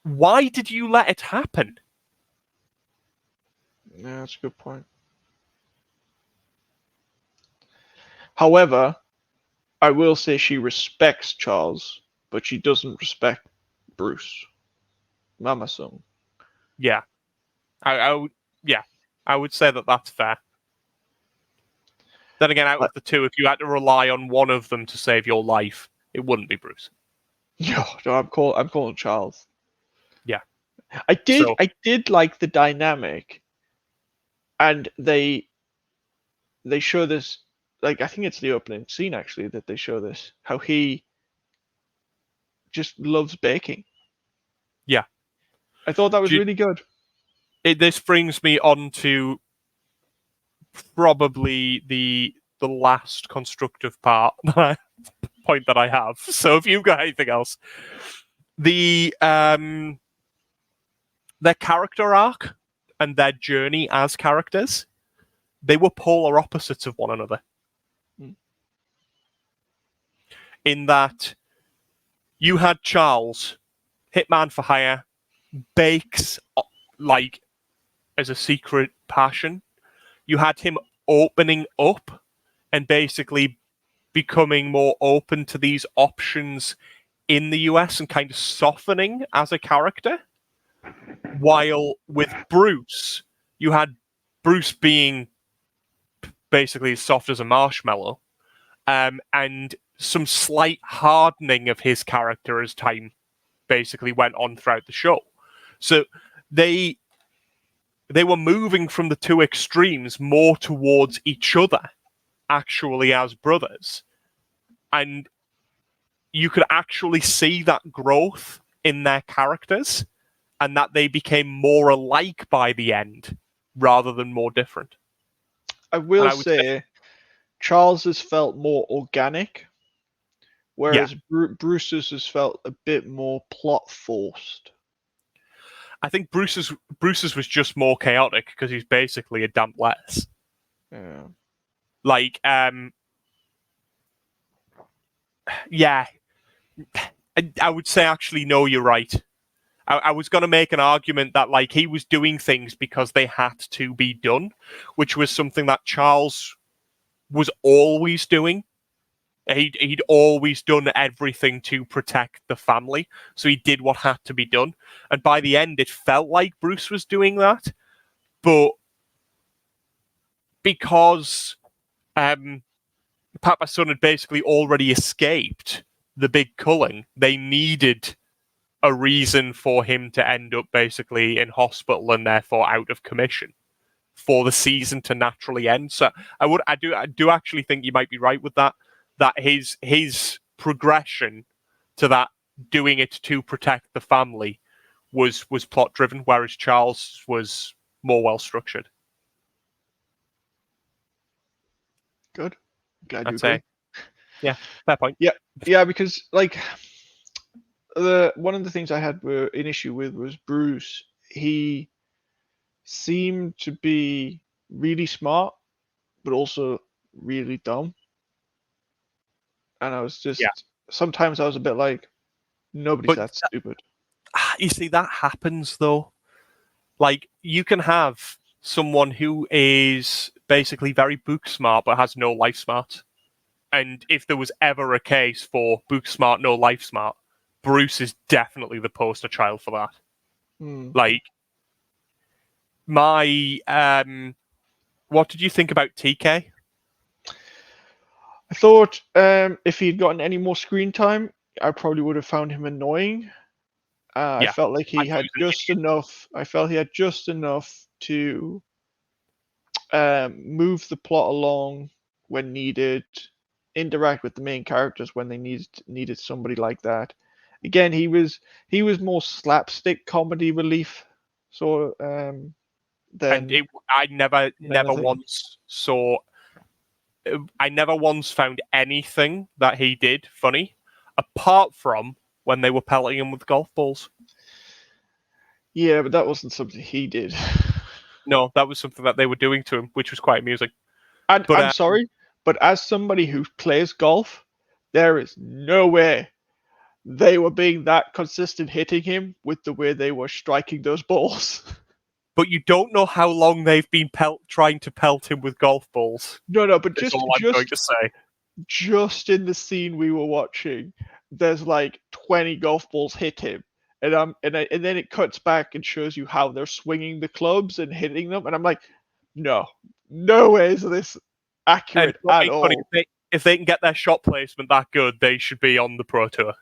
why did you let it happen? Yeah, that's a good point. However, I will say she respects Charles, but she doesn't respect Bruce. Mama Sun. Yeah, I would say that that's fair. Then again, out of the two, if you had to rely on one of them to save your life, it wouldn't be Bruce. No, I'm calling Charles. Yeah, I did like the dynamic, and they show this. Like, I think it's the opening scene actually that they show this, how he just loves baking. Yeah, I thought that was really good. This brings me on to probably the last constructive point that I have. So if you've got anything else, their character arc and their journey as characters, they were polar opposites of one another. In that you had Charles, hitman for hire, bakes like as a secret passion. You had him opening up and basically becoming more open to these options in the US and kind of softening as a character. While with Bruce, you had Bruce being basically as soft as a marshmallow, and some slight hardening of his character as time basically went on throughout the show. So they were moving from the two extremes more towards each other, actually, as brothers. And you could actually see that growth in their characters, and that they became more alike by the end, rather than more different. I would say Charles has felt more organic, whereas Bruce's has felt a bit more plot forced. I think Bruce's was just more chaotic because he's basically a damp lettuce. Yeah. Like, yeah, I would say actually no, you're right. I was going to make an argument that like he was doing things because they had to be done, which was something that Charles was always doing. He'd always done everything to protect the family, so he did what had to be done. And by the end, it felt like Bruce was doing that, but because Papa Sun had basically already escaped the big culling, they needed a reason for him to end up basically in hospital and therefore out of commission for the season to naturally end. So I do actually think you might be right with that. That his progression to that, doing it to protect the family, was plot driven, whereas Charles was more well structured. Good. Glad you I'd say. agree. Yeah, fair point. Yeah, because like one of the things I had an issue with was Bruce. He seemed to be really smart, but also really dumb. And I was just sometimes I was a bit like, nobody's But that stupid. you see, that happens though. Like, you can have someone who is basically very book smart but has no life smart. And if there was ever a case for book smart, no life smart, Bruce is definitely the poster child for that. Like, what did you think about TK? I thought if he'd gotten any more screen time, I probably would have found him annoying. I felt like he had just enough. I felt he had just enough to move the plot along when needed, interact with the main characters when they needed somebody like that. Again, he was more slapstick comedy relief, so than. And I never once saw. I never once found anything that he did funny, apart from when they were pelting him with golf balls. Yeah, but that wasn't something he did. No, that was something that they were doing to him, which was quite amusing. I'm sorry, but as somebody who plays golf, there is no way they were being that consistent hitting him with the way they were striking those balls. But you don't know how long they've been trying to pelt him with golf balls. No, but That's all I'm going to say. Just in the scene we were watching, there's like 20 golf balls hit him. And then it cuts back and shows you how they're swinging the clubs and hitting them, and I'm like, no way is this accurate at all. If they can get their shot placement that good, they should be on the Pro Tour.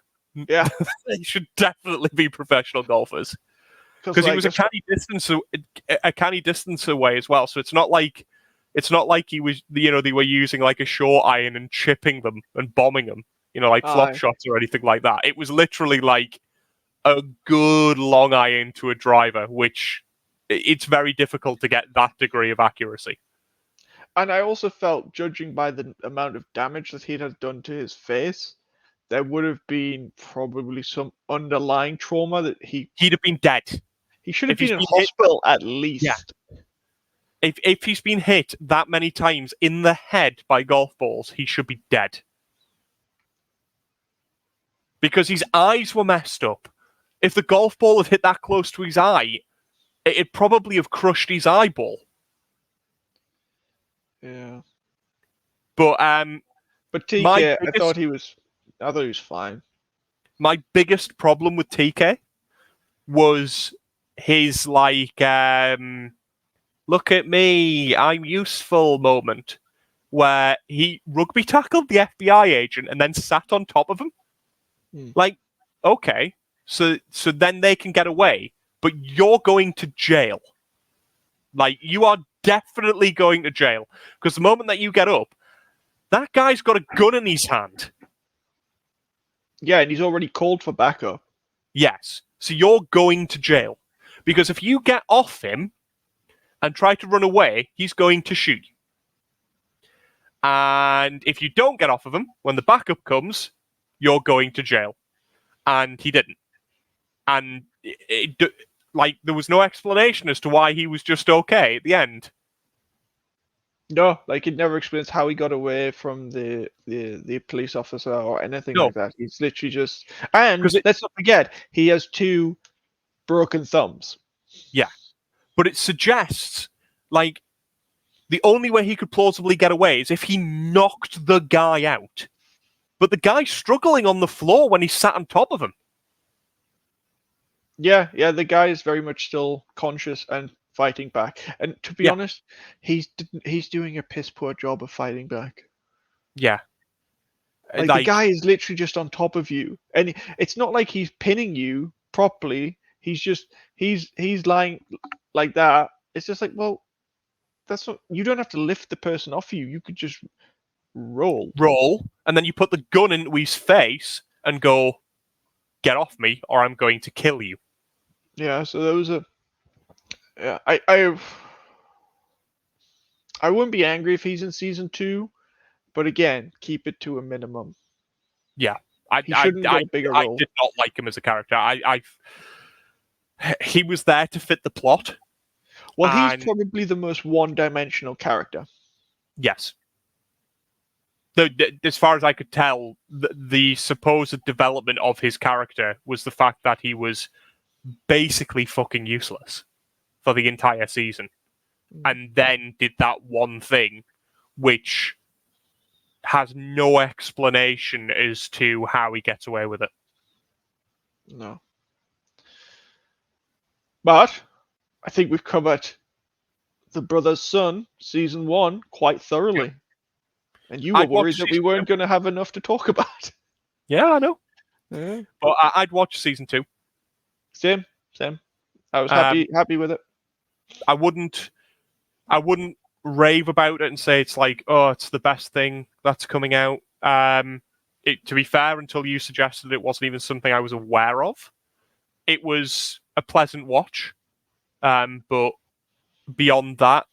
Yeah, they should definitely be professional golfers. Because he was a canny distance away as well. So it's not like he was, they were using like a short iron and chipping them and bombing them, like flop shots or anything like that. It was literally like a good long iron to a driver, which it's very difficult to get that degree of accuracy. And I also felt, judging by the amount of damage that he had done to his face, there would have been probably some underlying trauma that he'd have been dead. He should have been in hospital at least. Yeah. If he's been hit that many times in the head by golf balls, he should be dead. Because his eyes were messed up. If the golf ball had hit that close to his eye, it'd probably have crushed his eyeball. Yeah. But TK, I thought he was fine. My biggest problem with TK was his like look at me, I'm useful moment, where he rugby tackled the FBI agent and then sat on top of him. Like, okay, so then they can get away, but you're going to jail. Like, you are definitely going to jail, because the moment that you get up, that guy's got a gun in his hand. Yeah, and he's already called for backup. Yes, so you're going to jail. Because if you get off him and try to run away, he's going to shoot you. And if you don't get off of him, when the backup comes, you're going to jail. And he didn't. And there was no explanation as to why he was just okay at the end. No, like it never explains how he got away from the police officer or anything like that. He's literally just... And let's not forget, he has 2 broken thumbs. Yeah. But it suggests, like, the only way he could plausibly get away is if he knocked the guy out. But the guy's struggling on the floor when he sat on top of him. Yeah, the guy is very much still conscious and fighting back. And to be honest, he's doing a piss poor job of fighting back. Yeah. Like the guy is literally just on top of you. And it's not like he's pinning you properly. He's lying like that. It's just like, well, that's not. You don't have to lift the person off you. You could just roll. And then you put the gun into his face and go, "Get off me, or I'm going to kill you." Yeah. So there was a. Yeah. I wouldn't be angry if he's in season 2, but again, keep it to a minimum. Yeah, He shouldn't get a bigger I role. did not like him as a character. He was there to fit the plot. Well, he's and- probably the most one-dimensional character. Yes. As far as I could tell, the supposed development of his character was the fact that he was basically fucking useless for the entire season, and then did that one thing, which has no explanation as to how he gets away with it. No. But I think we've covered The Brother's Son season 1 quite thoroughly. And you were I'd watch worried that we season weren't 2. going to have enough to talk about. Yeah, I know. Yeah. But I'd watch season 2. Same. I was Um, happy with it. I wouldn't rave about it and say it's like, oh, it's the best thing that's coming out. To be fair, until you suggested it wasn't even something I was aware of. It was a pleasant watch. But beyond that,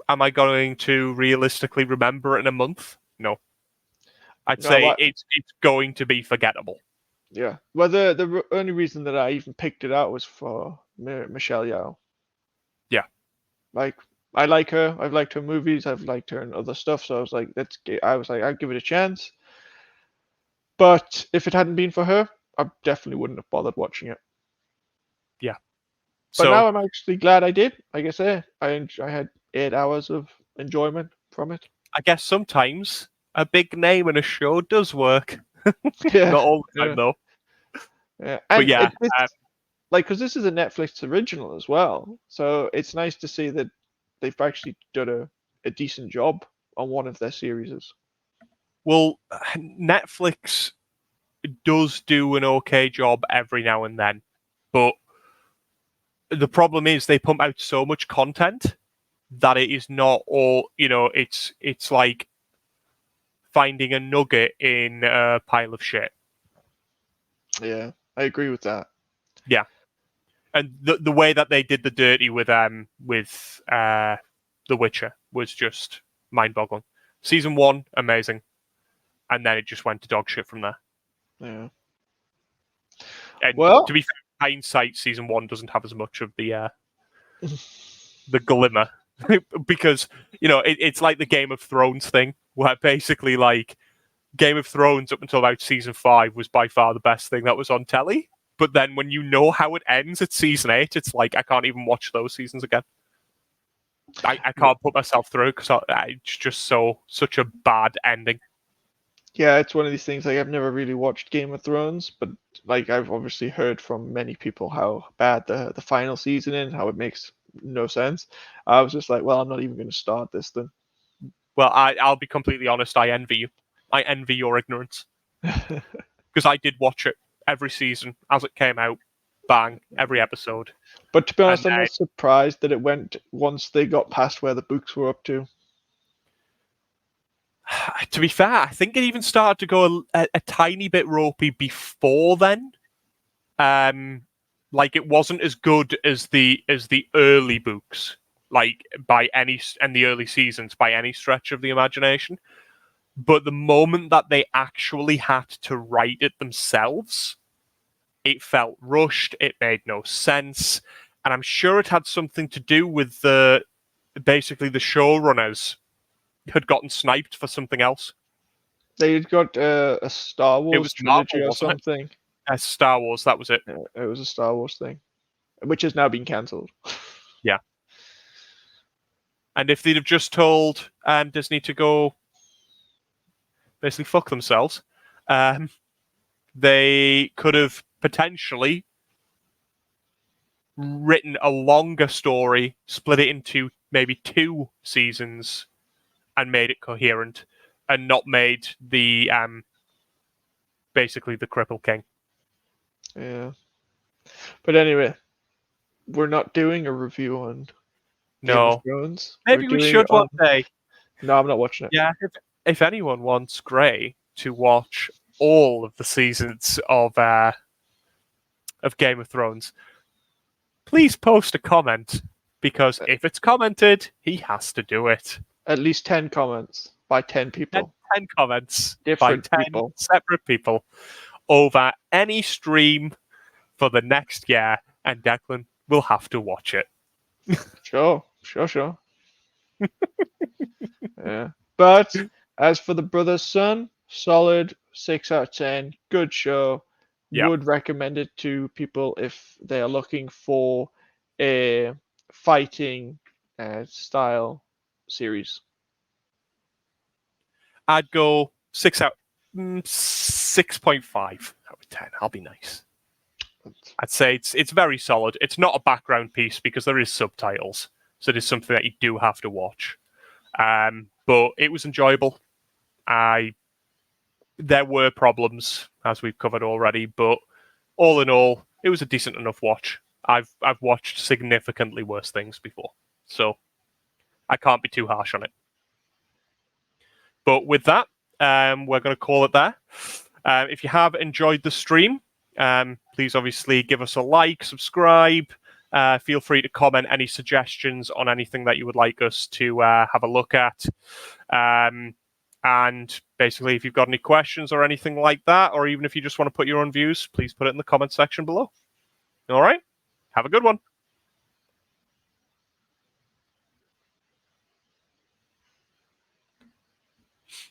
am I going to realistically remember it in a month? No. I'd say it's going to be forgettable. Yeah. Well, the only reason that I even picked it out was for Michelle Yeoh. Yeah. Like, I like her. I've liked her movies. I've liked her in other stuff. So I was like, I'd give it a chance. But if it hadn't been for her, I definitely wouldn't have bothered watching it. Yeah. But So now I'm actually glad I did. Like I say, I had 8 hours of enjoyment from it. I guess sometimes a big name in a show does work. Yeah. Not all the time, though. Yeah. But yeah, like, because this is a Netflix original as well, so it's nice to see that they've actually done a decent job on one of their series. well, Netflix does do an okay job every now and then, but the problem is they pump out so much content that it is not all. It's like finding a nugget in a pile of shit. Yeah, I agree with that. Yeah, and the way that they did the dirty with The Witcher was just mind-boggling. Season 1, amazing, and then it just went to dog shit from there. Yeah. And Well, to be fair, hindsight, season 1 doesn't have as much of the glimmer because it's like the Game of Thrones thing, where basically like Game of Thrones up until about season 5 was by far the best thing that was on telly. But then when you know how it ends at season 8, it's like I can't even watch those seasons again. I can't put myself through because it's just such a bad ending. Yeah, it's one of these things. Like, I've never really watched Game of Thrones, but like I've obviously heard from many people how bad the final season is, how it makes no sense. I was just like, well, I'm not even going to start this then. Well, I'll be completely honest. I envy you. I envy your ignorance because I did watch it every season as it came out. Bang, every episode. But to be honest, I'm not surprised that it went once they got past where the books were up to. To be fair, I think it even started to go a tiny bit ropey before then. Like it wasn't as good as the early books, like and the early seasons by any stretch of the imagination. But the moment that they actually had to write it themselves, it felt rushed. It made no sense, and I'm sure it had something to do with basically the showrunners had gotten sniped for something else. They had got a Star Wars trilogy Marvel, or something. Star Wars, that was it. It was a Star Wars thing, which has now been cancelled. Yeah. And if they'd have just told Disney to go basically fuck themselves, they could have potentially written a longer story, split it into maybe 2 seasons, and made it coherent, and not made the basically the Cripple King. Yeah. But anyway, we're not doing a review on Game of No. Thrones. Maybe We're we doing should it on- one day. No, I'm not watching it. Yeah, if anyone wants Gray to watch all of the seasons of Game of Thrones, please post a comment, because if it's commented, he has to do it. At least 10 comments by 10 people. 10 comments Different by 10 people. separate people over any stream for the next year, and Declan will have to watch it. Sure. Yeah. But as for the Brother Sun, solid 6 out of 10. Good show. Yeah. Would recommend it to people if they are looking for a fighting style series. I'd go 6.5 out of 10. I'll be nice. I'd say it's very solid. It's not a background piece because there is subtitles, so it is something that you do have to watch. But it was enjoyable. There were problems, as we've covered already, but all in all, it was a decent enough watch. I've watched significantly worse things before, so I can't be too harsh on it. But with that, we're going to call it there. If you have enjoyed the stream, please obviously give us a like, subscribe. Feel free to comment any suggestions on anything that you would like us to have a look at. And basically, if you've got any questions or anything like that, or even if you just want to put your own views, please put it in the comment section below. All right? Have a good one.